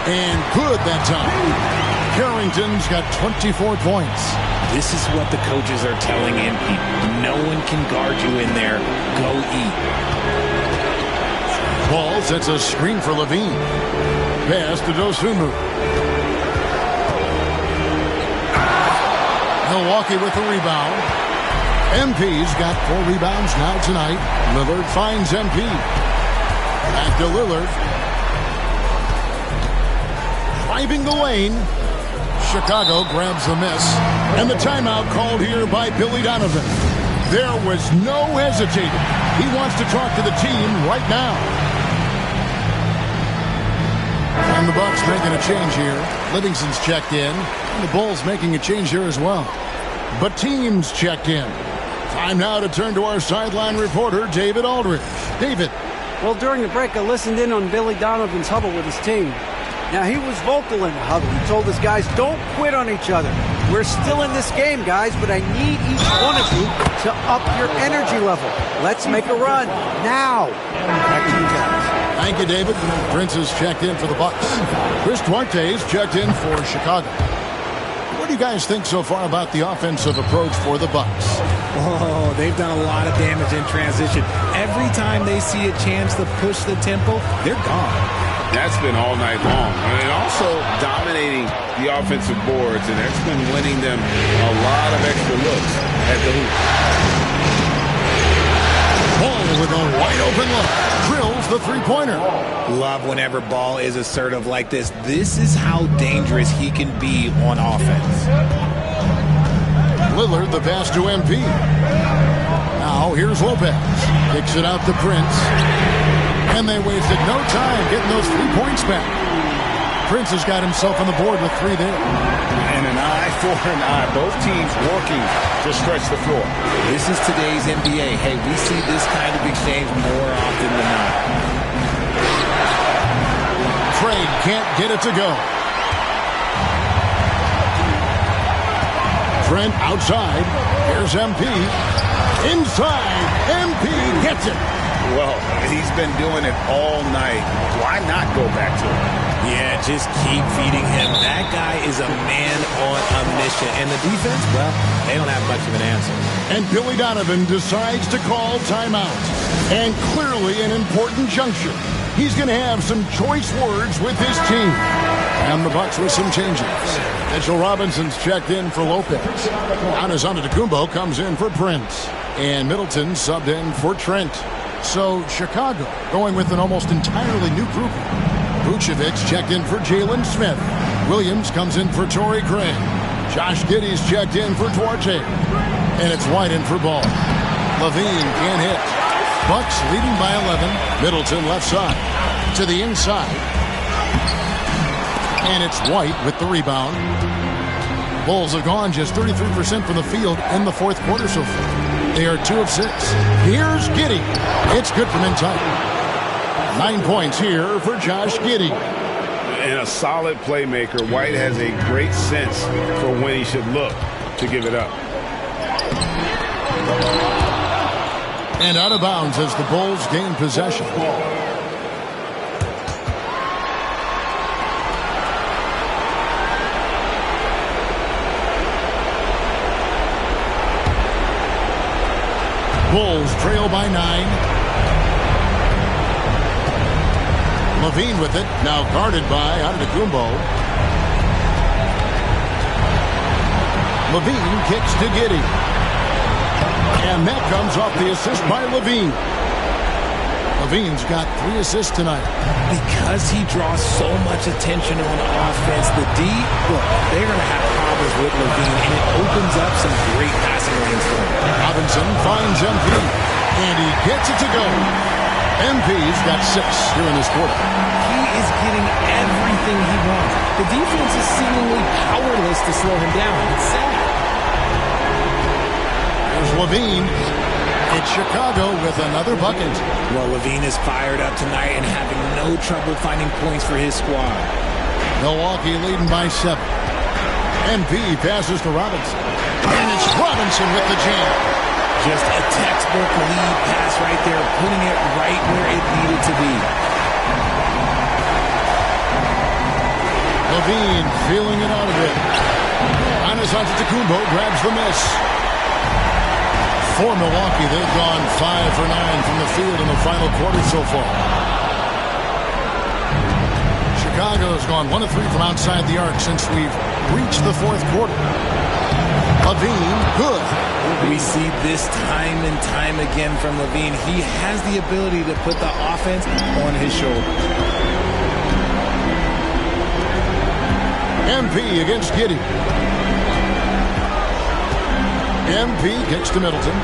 And good that time. Carrington's got 24 points. This is what the coaches are telling MP. No one can guard you in there. Go eat. Ball sets a screen for LaVine. Pass to Dosunmu. Milwaukee with the rebound. MP's got 4 rebounds now tonight. Lillard finds MP. Back to Lillard. Driving the lane. Chicago grabs the miss. And the timeout called here by Billy Donovan. There was no hesitating. He wants to talk to the team right now. And the Bucks making a change here. Livingston's checked in. And the Bulls making a change here as well. But teams checked in. Time now to turn to our sideline reporter, David Aldridge. David. Well, during the break, I listened in on Billy Donovan's huddle with his team. Now, he was vocal in the huddle. He told his guys, don't quit on each other. We're still in this game, guys, but I need each one of you to up your energy level. Let's make a run now. Back to you guys. Thank you, David. Prince is checked in for the Bucks. Chris Duarte is checked in for Chicago. What do you guys think so far about the offensive approach for the Bucks? Oh, they've done a lot of damage in transition. Every time they see a chance to push the tempo, they're gone. That's been all night long. And also dominating the offensive boards, and that's been winning them a lot of extra looks at the hoop. Ball with a wide open look. Drills the three-pointer. Love whenever Ball is assertive like this. This is how dangerous he can be on offense. Lillard the pass to MP. Now here's Lopez. Kicks it out to Prince. And they wasted no time getting those 3 points back. Prince has got himself on the board with 3 there. And an eye for an eye. Both teams working to stretch the floor. This is today's NBA. Hey, we see this kind of exchange more often than not. Trade can't get it to go. Trent outside. Here's MP. Inside. MP gets it. Well, he's been doing it all night. Why not go back to it? Yeah, just keep feeding him. That guy is a man on a mission. And the defense, well, they don't have much of an answer. And Billy Donovan decides to call timeout. And clearly an important juncture. He's going to have some choice words with his team. And the Bucks with some changes. Mitchell Robinson's checked in for Lopez. Giannis Antetokounmpo comes in for Prince. And Middleton subbed in for Trent. So Chicago going with an almost entirely new group. Vucevic checked in for Jalen Smith. Williams comes in for Torrey Craig. Josh Giddey's checked in for Duarte. And it's White in for Ball. Levine can't hit. Bucks leading by 11. Middleton left side. To the inside. And it's White with the rebound. Bulls have gone just 33% from the field in the fourth quarter so far. They are 2 of 6. Here's Giddey. It's good from inside. 9 points here for Josh Giddey. And a solid playmaker. White has a great sense for when he should look to give it up. And out of bounds as the Bulls gain possession. Bulls trail by 9. Levine with it, now guarded by Antetokounmpo. Levine kicks to Giddey. And that comes off the assist by Levine. Levine's got 3 assists tonight. Because he draws so much attention on offense, the D, look, they're going to have problems with Levine, and it opens up some great passing lanes for him. Robinson finds MP, and he gets it to go. MP's got 6 here in this quarter. He is getting everything he wants. The defense is seemingly powerless to slow him down. It's sad. There's Levine. It's Chicago with another bucket. Well, Levine is fired up tonight and having no trouble finding points for his squad. Milwaukee leading by 7. MP passes to Robinson. And it's Robinson with the jam. Just a textbook lead pass right there, putting it right where it needed to be. Levine feeling it out a bit. Giannis Antetokounmpo grabs the miss. For Milwaukee, they've gone 5 for 9 from the field in the final quarter so far. Chicago's gone 1 of 3 from outside the arc since we've reached the fourth quarter. Levine, good. We see this time and time again from Levine. He has the ability to put the offense on his shoulder. MP against Giddey. MP kicks to Middleton.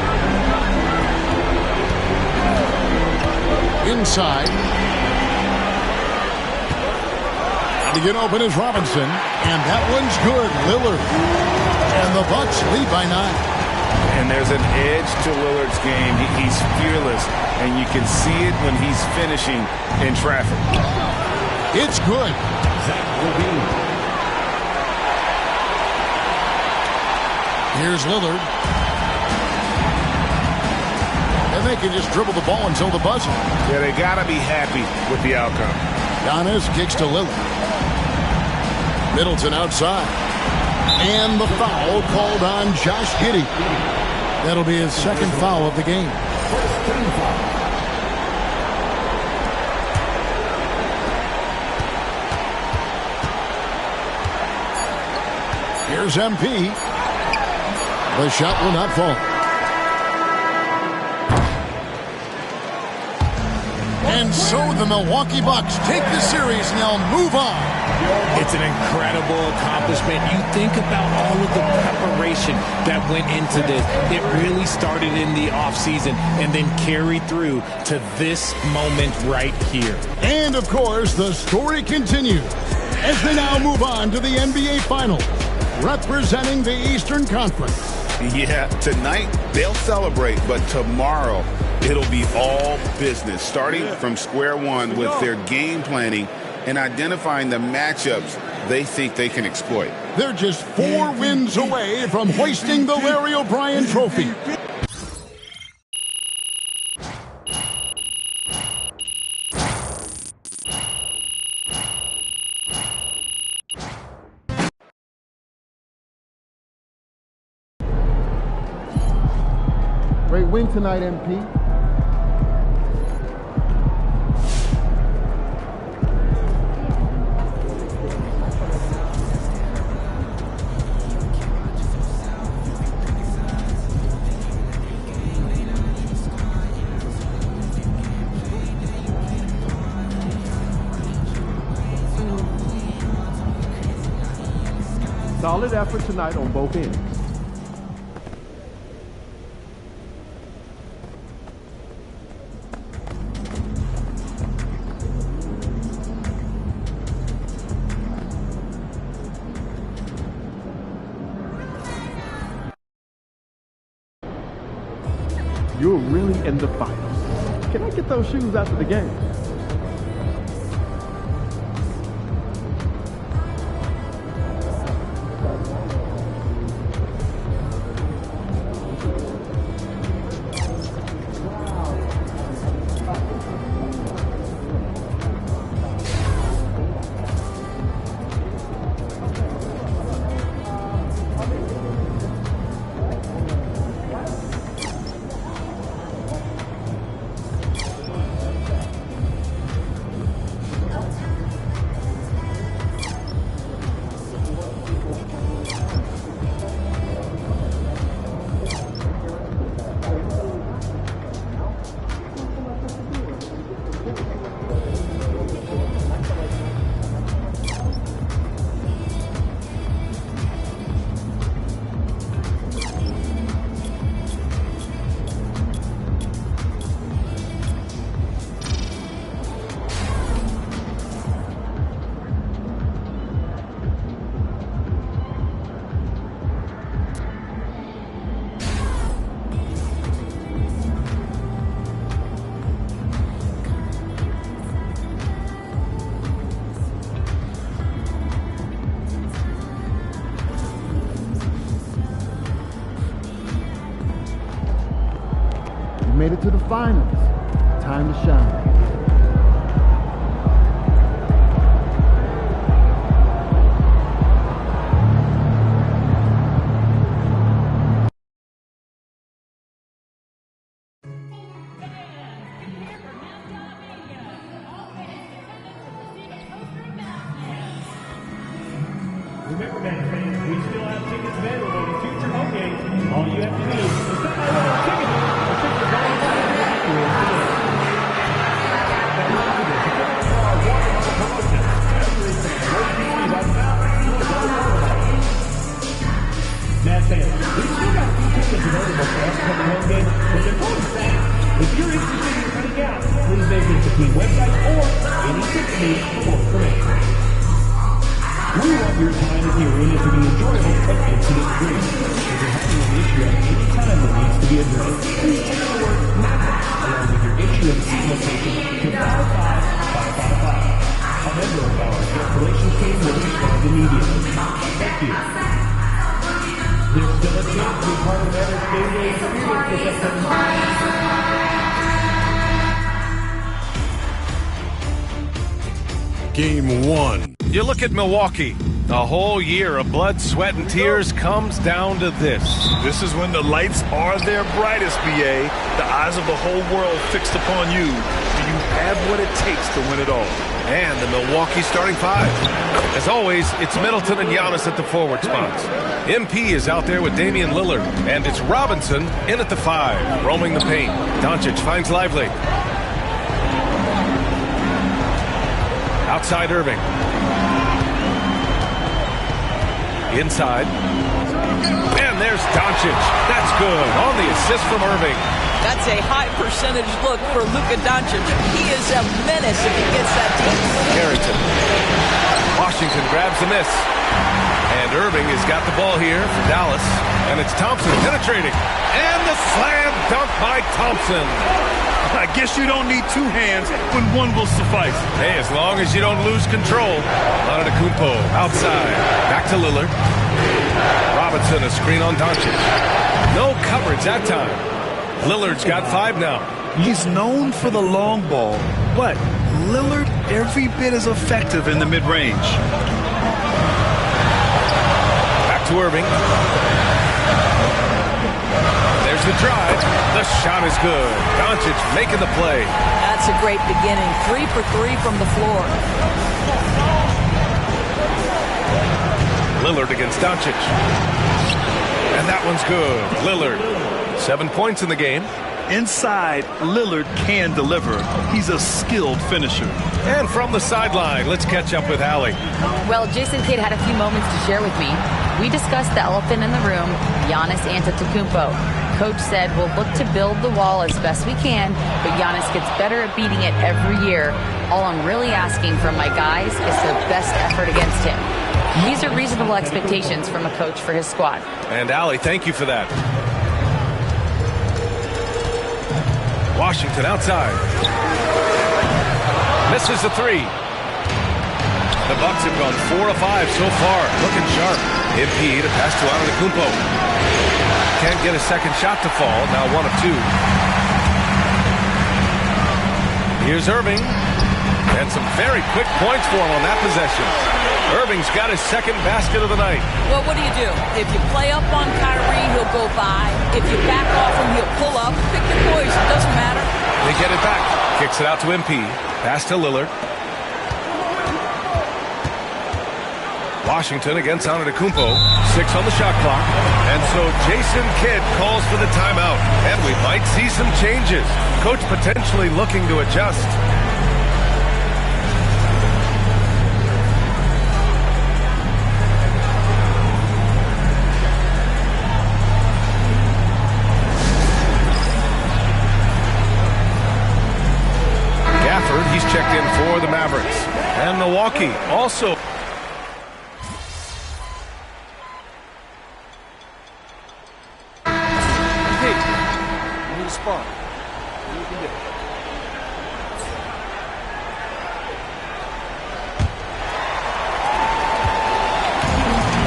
Inside. To get open is Robinson. And that one's good. Lillard. And the Bucks lead by 9. And there's an edge to Lillard's game. He's fearless, and you can see it when he's finishing in traffic. It's good. Zach LaVine. Here's Lillard. And they can just dribble the ball until the buzzer. Yeah, they got to be happy with the outcome. Giannis kicks to Lillard. Middleton outside. And the foul called on Josh Giddey. That'll be his second foul of the game. Here's MP. The shot will not fall. And so the Milwaukee Bucks take the series and they'll move on. It's an incredible accomplishment. You think about all of the preparation that went into this. It really started in the offseason and then carried through to this moment right here. And, of course, the story continues as they now move on to the NBA Finals, representing the Eastern Conference. Yeah, tonight they'll celebrate, but tomorrow it'll be all business, starting from square one with their game planning and identifying the matchups they think they can exploit. They're just 4 wins away from hoisting the Larry O'Brien Trophy. Great win tonight, MP. Solid effort tonight on both ends. You're really in the finals. Can I get those shoes after the game? Made it to the finals. Time to shine. Remember, fans, we still have tickets available to future home games. All you have to do is stop by our ticket is available for upcoming home games with their own fans. If you're interested in coming out, please visit the team website or any ticket meet for information. We want your time at the arena to be enjoyable and incident-free. If you're having an issue at any time that needs to be addressed, please text the word MAVERICK along with your issue and seat location to 55555. A member of our guest relations team will respond immediately. Thank you. There's still a chance to be part of the Mavericks Game Day experience for September. Game 1. You look at Milwaukee. A whole year of blood, sweat, and tears comes down to this. This is when the lights are their brightest, BA. The eyes of the whole world fixed upon you. Do you have what it takes to win it all? And the Milwaukee starting five. As always, it's Middleton and Giannis at the forward spots. MP is out there with Damian Lillard. And it's Robinson in at the 5, roaming the paint. Doncic finds Lively. Outside Irving. Inside. And there's Doncic. That's good. On the assist from Irving. That's a high percentage look for Luka Doncic. He is a menace if he gets that deep. Carrington. Washington grabs the miss. And Irving has got the ball here for Dallas. And it's Thompson penetrating. And the slam dunk by Thompson. I guess you don't need two hands when one will suffice. Hey, as long as you don't lose control. Antetokounmpo outside. Back to Lillard. Robinson, a screen on Doncic. No coverage that time. Lillard's got 5 now. He's known for the long ball, but Lillard every bit as effective in the mid-range. Back to Irving. There's the drive. The shot is good. Doncic making the play. That's a great beginning. 3 for 3 from the floor. Lillard against Doncic. And that one's good. Lillard. 7 points in the game. Inside, Lillard can deliver. He's a skilled finisher. And from the sideline, let's catch up with Allie. Well, Jason Kidd had a few moments to share with me. We discussed the elephant in the room, Giannis Antetokounmpo. Coach said we'll look to build the wall as best we can, but Giannis gets better at beating it every year. All I'm really asking from my guys is their best effort against him. These are reasonable expectations from a coach for his squad. And Allie, thank you for that. Washington outside. Misses the 3. The Bucks have gone 4 of 5 so far. Looking sharp. MP to pass to Antetokounmpo. Can't get a second shot to fall. Now 1 of 2. Here's Irving. And some very quick points for him on that possession. Irving's got his second basket of the night. Well, what do? If you play up on Kyrie, he'll go by. If you back off him, he'll pull up. Pick your poison. Doesn't matter. They get it back. Kicks it out to MP. Pass to Lillard. Washington against Antetokounmpo. 6 on the shot clock. And so Jason Kidd calls for the timeout. And we might see some changes. Coach potentially looking to adjust. He's checked in for the Mavericks. And Milwaukee also. Hey, need a spot.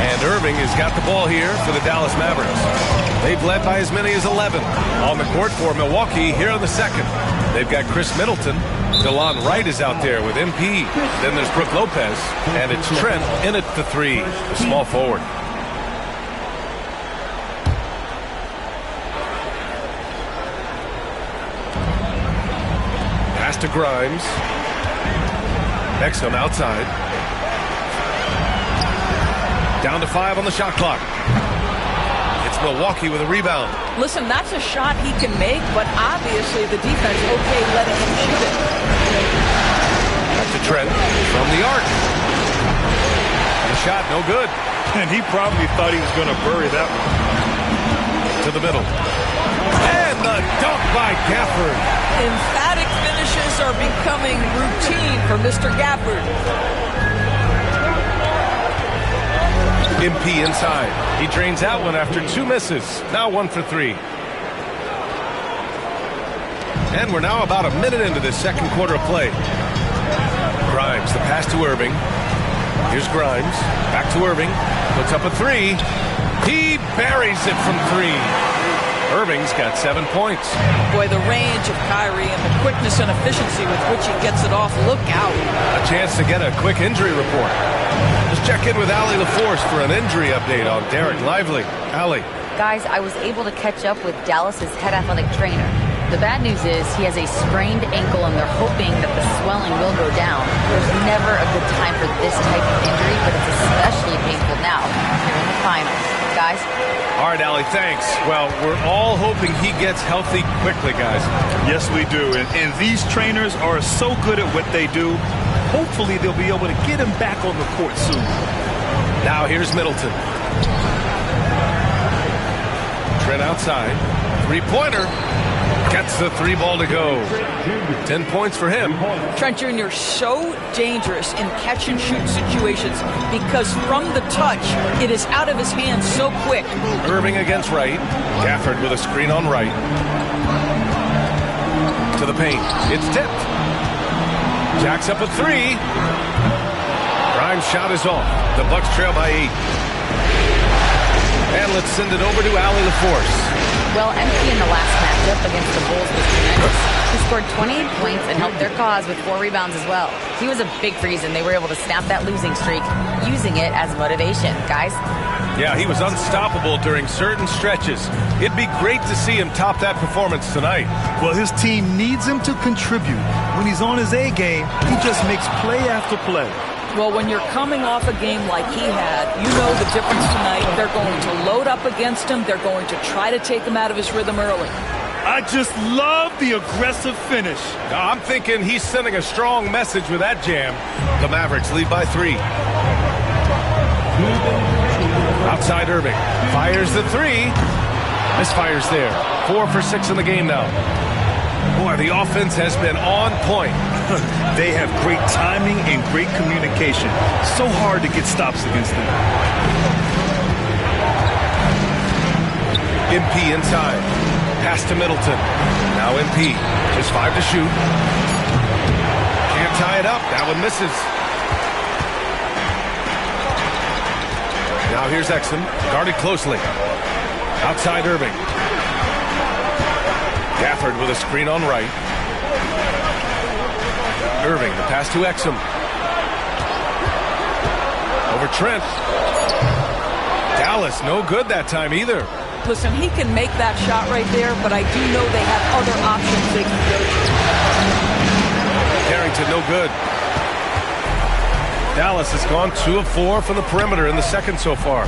And Irving has got the ball here for the Dallas Mavericks. They've led by as many as 11 on the court for Milwaukee here in the second. They've got Chris Middleton. DeLon Wright is out there with MP. Then there's Brook Lopez. And it's Trent in at the 3, the small forward. Pass to Grimes. Exum outside. Down to 5 on the shot clock. It's Milwaukee with a rebound. Listen, that's a shot he can make, but obviously the defense okay letting him shoot it. Back to Trent from the arc. The shot no good. And he probably thought he was going to bury that one. To the middle. And the dunk by Gafford. Emphatic finishes are becoming routine for Mr. Gafford. MP inside. He drains that one after 2 misses. Now 1 for 3. And we're now about a minute into this second quarter of play. Grimes, the pass to Irving. Here's Grimes. Back to Irving. Puts up a 3. He buries it from 3. Irving's got 7 points. Boy, the range of Kyrie and the quickness and efficiency with which he gets it off. Look out. A chance to get a quick injury report. Let's check in with Allie LaForce for an injury update on Derek Lively. Allie. Guys, I was able to catch up with Dallas's head athletic trainer. The bad news is he has a sprained ankle and they're hoping that the swelling will go down. There's never a good time for this type of injury, but it's especially painful now here in the finals. Guys? All right, Allie, thanks. Well, we're all hoping he gets healthy quickly, guys. Yes, we do. And these trainers are so good at what they do. Hopefully, they'll be able to get him back on the court soon. Now, here's Middleton. Trent outside. Three-pointer. Gets the 3 ball to go. 10 points for him. Trent Jr. so dangerous in catch and shoot situations because from the touch, it is out of his hands so quick. Irving against Wright. Gafford with a screen on Wright. To the paint. It's tipped. Jacks up a 3. Grimes' shot is off. The Bucks trail by 8. And let's send it over to Allie LaForce. Well, MP in the last matchup against the Bulls was tremendous. He scored 28 points and helped their cause with 4 rebounds as well. He was a big reason they were able to snap that losing streak, using it as motivation. Guys? Yeah, he was unstoppable during certain stretches. It'd be great to see him top that performance tonight. Well, his team needs him to contribute. When he's on his A game, he just makes play after play. Well, when you're coming off a game like he had, you know the difference tonight. They're going to load up against him. They're going to try to take him out of his rhythm early. I just love the aggressive finish. I'm thinking he's sending a strong message with that jam. The Mavericks lead by 3. Outside Irving. Fires the 3. Misfires there. 4 for 6 in the game now. Boy, the offense has been on point. They have great timing and great communication. So hard to get stops against them. MP inside. Pass to Middleton. Now MP. Just 5 to shoot. Can't tie it up. That one misses. Now here's Exum. Guarded closely. Outside Irving. Gafford with a screen on Wright. Irving, the pass to Exum. Over Trent. Dallas, no good that time either. Listen, he can make that shot right there, but I do know they have other options they can go to. Carrington, no good. Dallas has gone 2 of 4 from the perimeter in the second so far.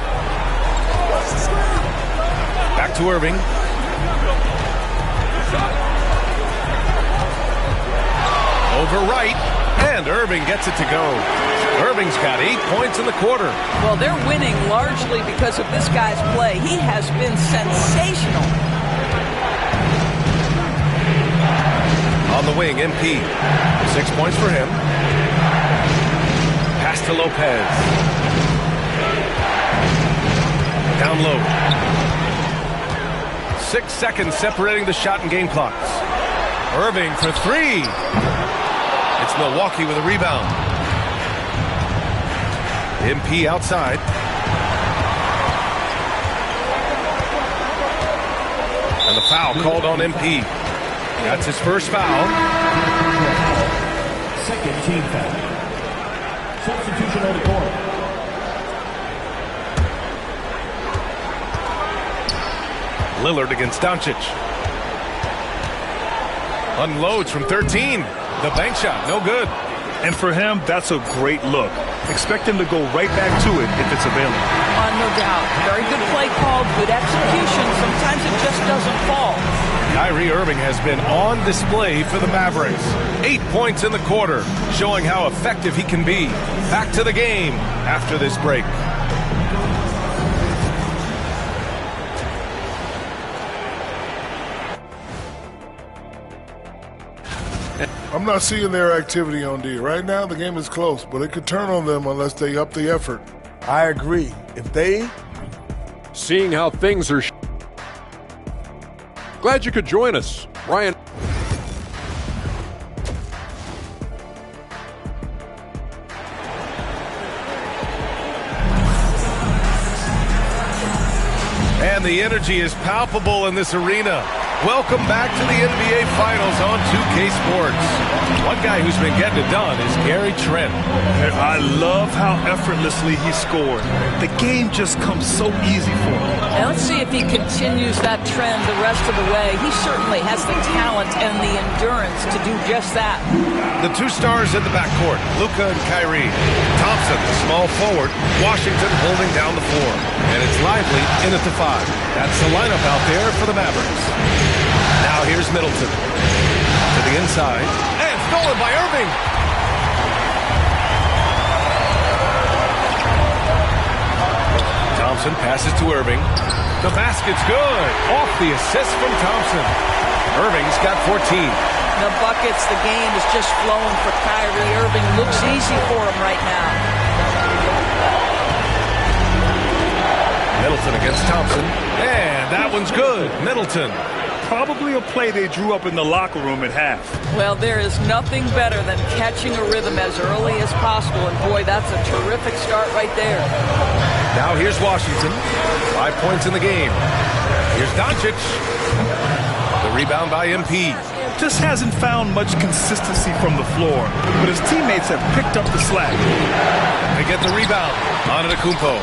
Back to Irving. Over Wright, and Irving gets it to go. Irving's got 8 points in the quarter. Well, they're winning largely because of this guy's play. He has been sensational. On the wing, MP. 6 points for him. Pass to Lopez. Down low. 6 seconds separating the shot and game clocks. Irving for 3. It's Milwaukee with a rebound. MP outside. And the foul called on MP. That's his first foul. Second team foul. Substitution on the court. Lillard against Doncic. Unloads from 13. The bank shot, no good. And for him, that's a great look. Expect him to go right back to it if it's available. No doubt. Very good play called, good execution. Sometimes it just doesn't fall. Kyrie Irving has been on display for the Mavericks. 8 points in the quarter, showing how effective he can be. Back to the game after this break. I'm not seeing their activity on D. Right now, the game is close, but it could turn on them unless they up the effort. I agree. If they... Seeing how things are... Glad you could join us. Ryan... And the energy is palpable in this arena. Welcome back to the NBA Finals on 2K Sports. One guy who's been getting it done is Gary Trent. I love how effortlessly he scored. The game just comes so easy for him. And let's see if he continues that trend the rest of the way. He certainly has the talent and the endurance to do just that. The two stars in the backcourt, Luka and Kyrie. Thompson, the small forward. Washington holding down the floor. And it's Lively in at the 5. That's the lineup out there for the Mavericks. Now here's Middleton. To the inside. And stolen by Irving. Thompson passes to Irving. The basket's good. Off the assist from Thompson. Irving's got 14. The buckets, the game is just flowing for Kyrie Irving. Looks easy for him right now. Middleton against Thompson. And that one's good. Middleton. Probably a play they drew up in the locker room at half. Well, there is nothing better than catching a rhythm as early as possible. And boy, that's a terrific start right there. Now here's Washington. 5 points in the game. Here's Doncic. The rebound by MP. Just hasn't found much consistency from the floor, but his teammates have picked up the slack. They get the rebound. Antetokounmpo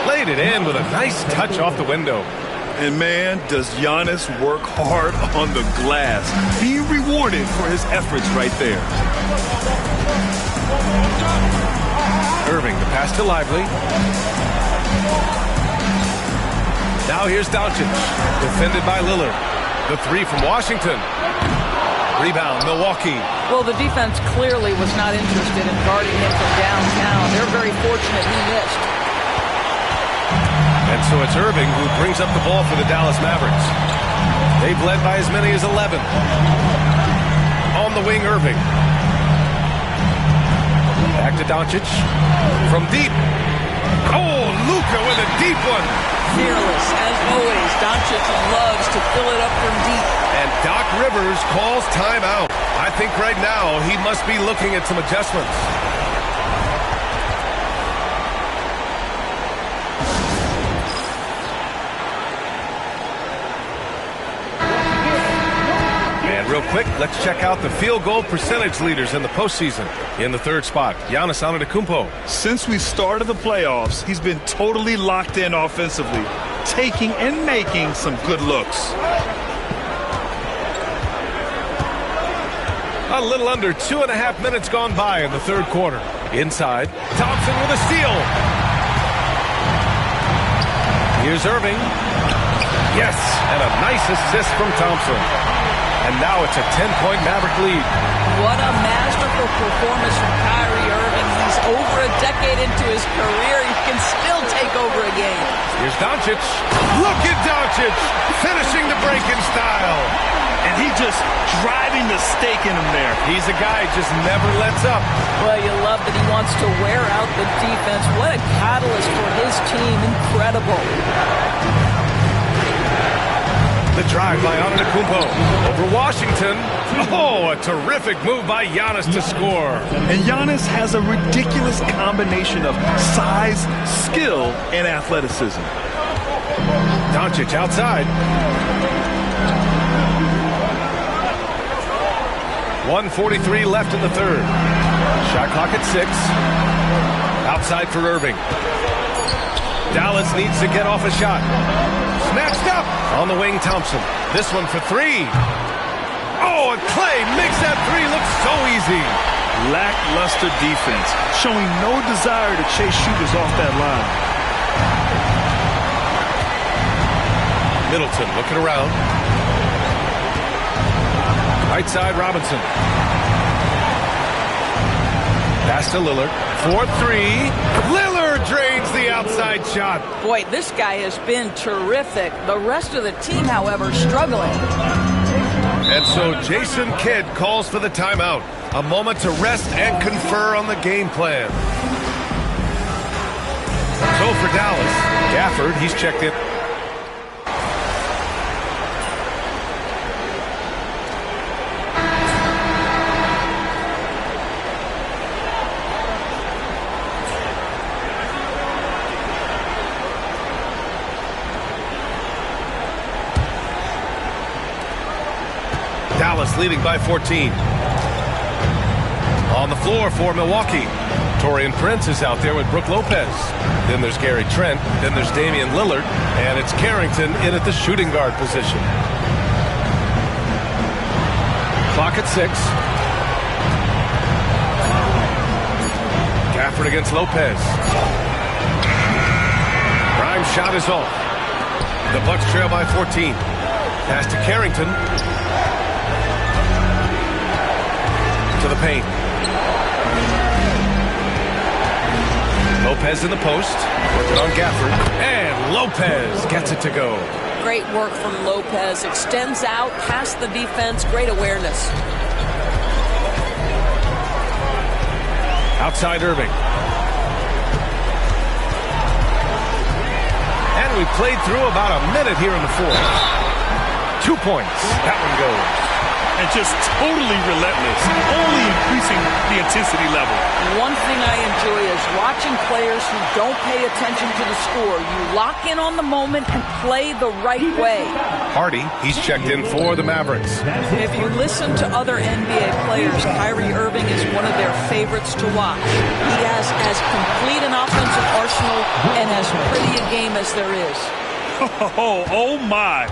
laid it in with a nice touch off the window. And man, does Giannis work hard on the glass. Being rewarded for his efforts right there. Irving, the pass to Lively. Now here's Doncic, defended by Lillard. The 3 from Washington. Rebound, Milwaukee. Well, the defense clearly was not interested in guarding him from downtown. They're very fortunate he missed. And so it's Irving who brings up the ball for the Dallas Mavericks. They've led by as many as 11. On the wing, Irving. Back to Doncic. From deep. Oh, Luka with a deep one. Fearless, as always. Doncic loves to fill it up from deep. And Doc Rivers calls timeout. I think right now he must be looking at some adjustments. Real quick, let's check out the field goal percentage leaders in the postseason. In the 3rd spot, Giannis Antetokounmpo. Since we started the playoffs, he's been totally locked in offensively, taking and making some good looks. A little under 2.5 minutes gone by in the 3rd quarter. Inside, Thompson with a steal. Here's Irving. Yes, and a nice assist from Thompson. And now it's a 10-point Maverick lead. What a masterful performance from Kyrie Irving. He's over a decade into his career. He can still take over a game. Here's Doncic. Look at Doncic finishing the break in style. And he just driving the stake in him there. He's a guy who just never lets up. Well, you love that he wants to wear out the defense. What a catalyst for his team. Incredible. The drive by Antetokounmpo over Washington. Oh, a terrific move by Giannis to score. And Giannis has a ridiculous combination of size, skill, and athleticism. Doncic outside. 1:43 left in the 3rd. Shot clock at 6. Outside for Irving. Dallas needs to get off a shot. Snatched up. On the wing, Thompson. This one for 3. Oh, and Clay makes that 3 look so easy. Lackluster defense, showing no desire to chase shooters off that line. Middleton looking around. Right side, Robinson. Pass to Lillard. 4-3. Lillard drains the outside shot. Boy, this guy has been terrific. The rest of the team, however, struggling. And so Jason Kidd calls for the timeout. A moment to rest and confer on the game plan. So for Dallas, Gafford, he's checked in. Dallas leading by 14. On the floor for Milwaukee. Taurean Prince is out there with Brook Lopez. Then there's Gary Trent. Then there's Damian Lillard. And it's Carrington in at the shooting guard position. Clock at 6. Gafford against Lopez. Grimes' shot is off. The Bucks trail by 14. Pass to Carrington. To the paint. Lopez in the post, working on Gafford, and Lopez gets it to go. Great work from Lopez. Extends out past the defense. Great awareness. Outside Irving. And we played through about a minute here in the fourth. 2 points. That one goes. And just totally relentless, only increasing the intensity level. One thing I enjoy is watching players who don't pay attention to the score. You lock in on the moment and play the right way. Hardy, he's checked in for the Mavericks. If you listen to other NBA players, Kyrie Irving is one of their favorites to watch. He has as complete an offensive arsenal and as pretty a game as there is. Oh my.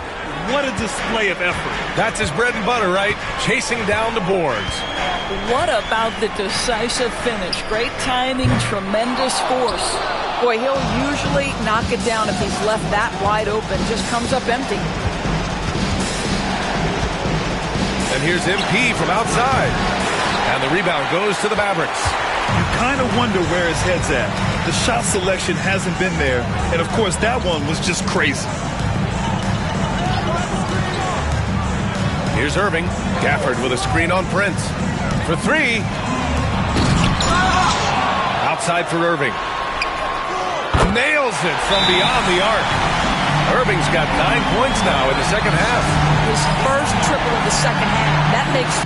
What a display of effort. That's his bread and butter, right? Chasing down the boards. What about the decisive finish? Great timing, tremendous force. Boy, he'll usually knock it down if he's left that wide open. Just comes up empty. And here's MP from outside. And the rebound goes to the Mavericks. You kind of wonder where his head's at. The shot selection hasn't been there. And, of course, that one was just crazy. Here's Irving. Gafford with a screen on Prince. For 3. Outside for Irving. Nails it from beyond the arc. Irving's got 9 points now in the second half. His first triple of the second half. That makes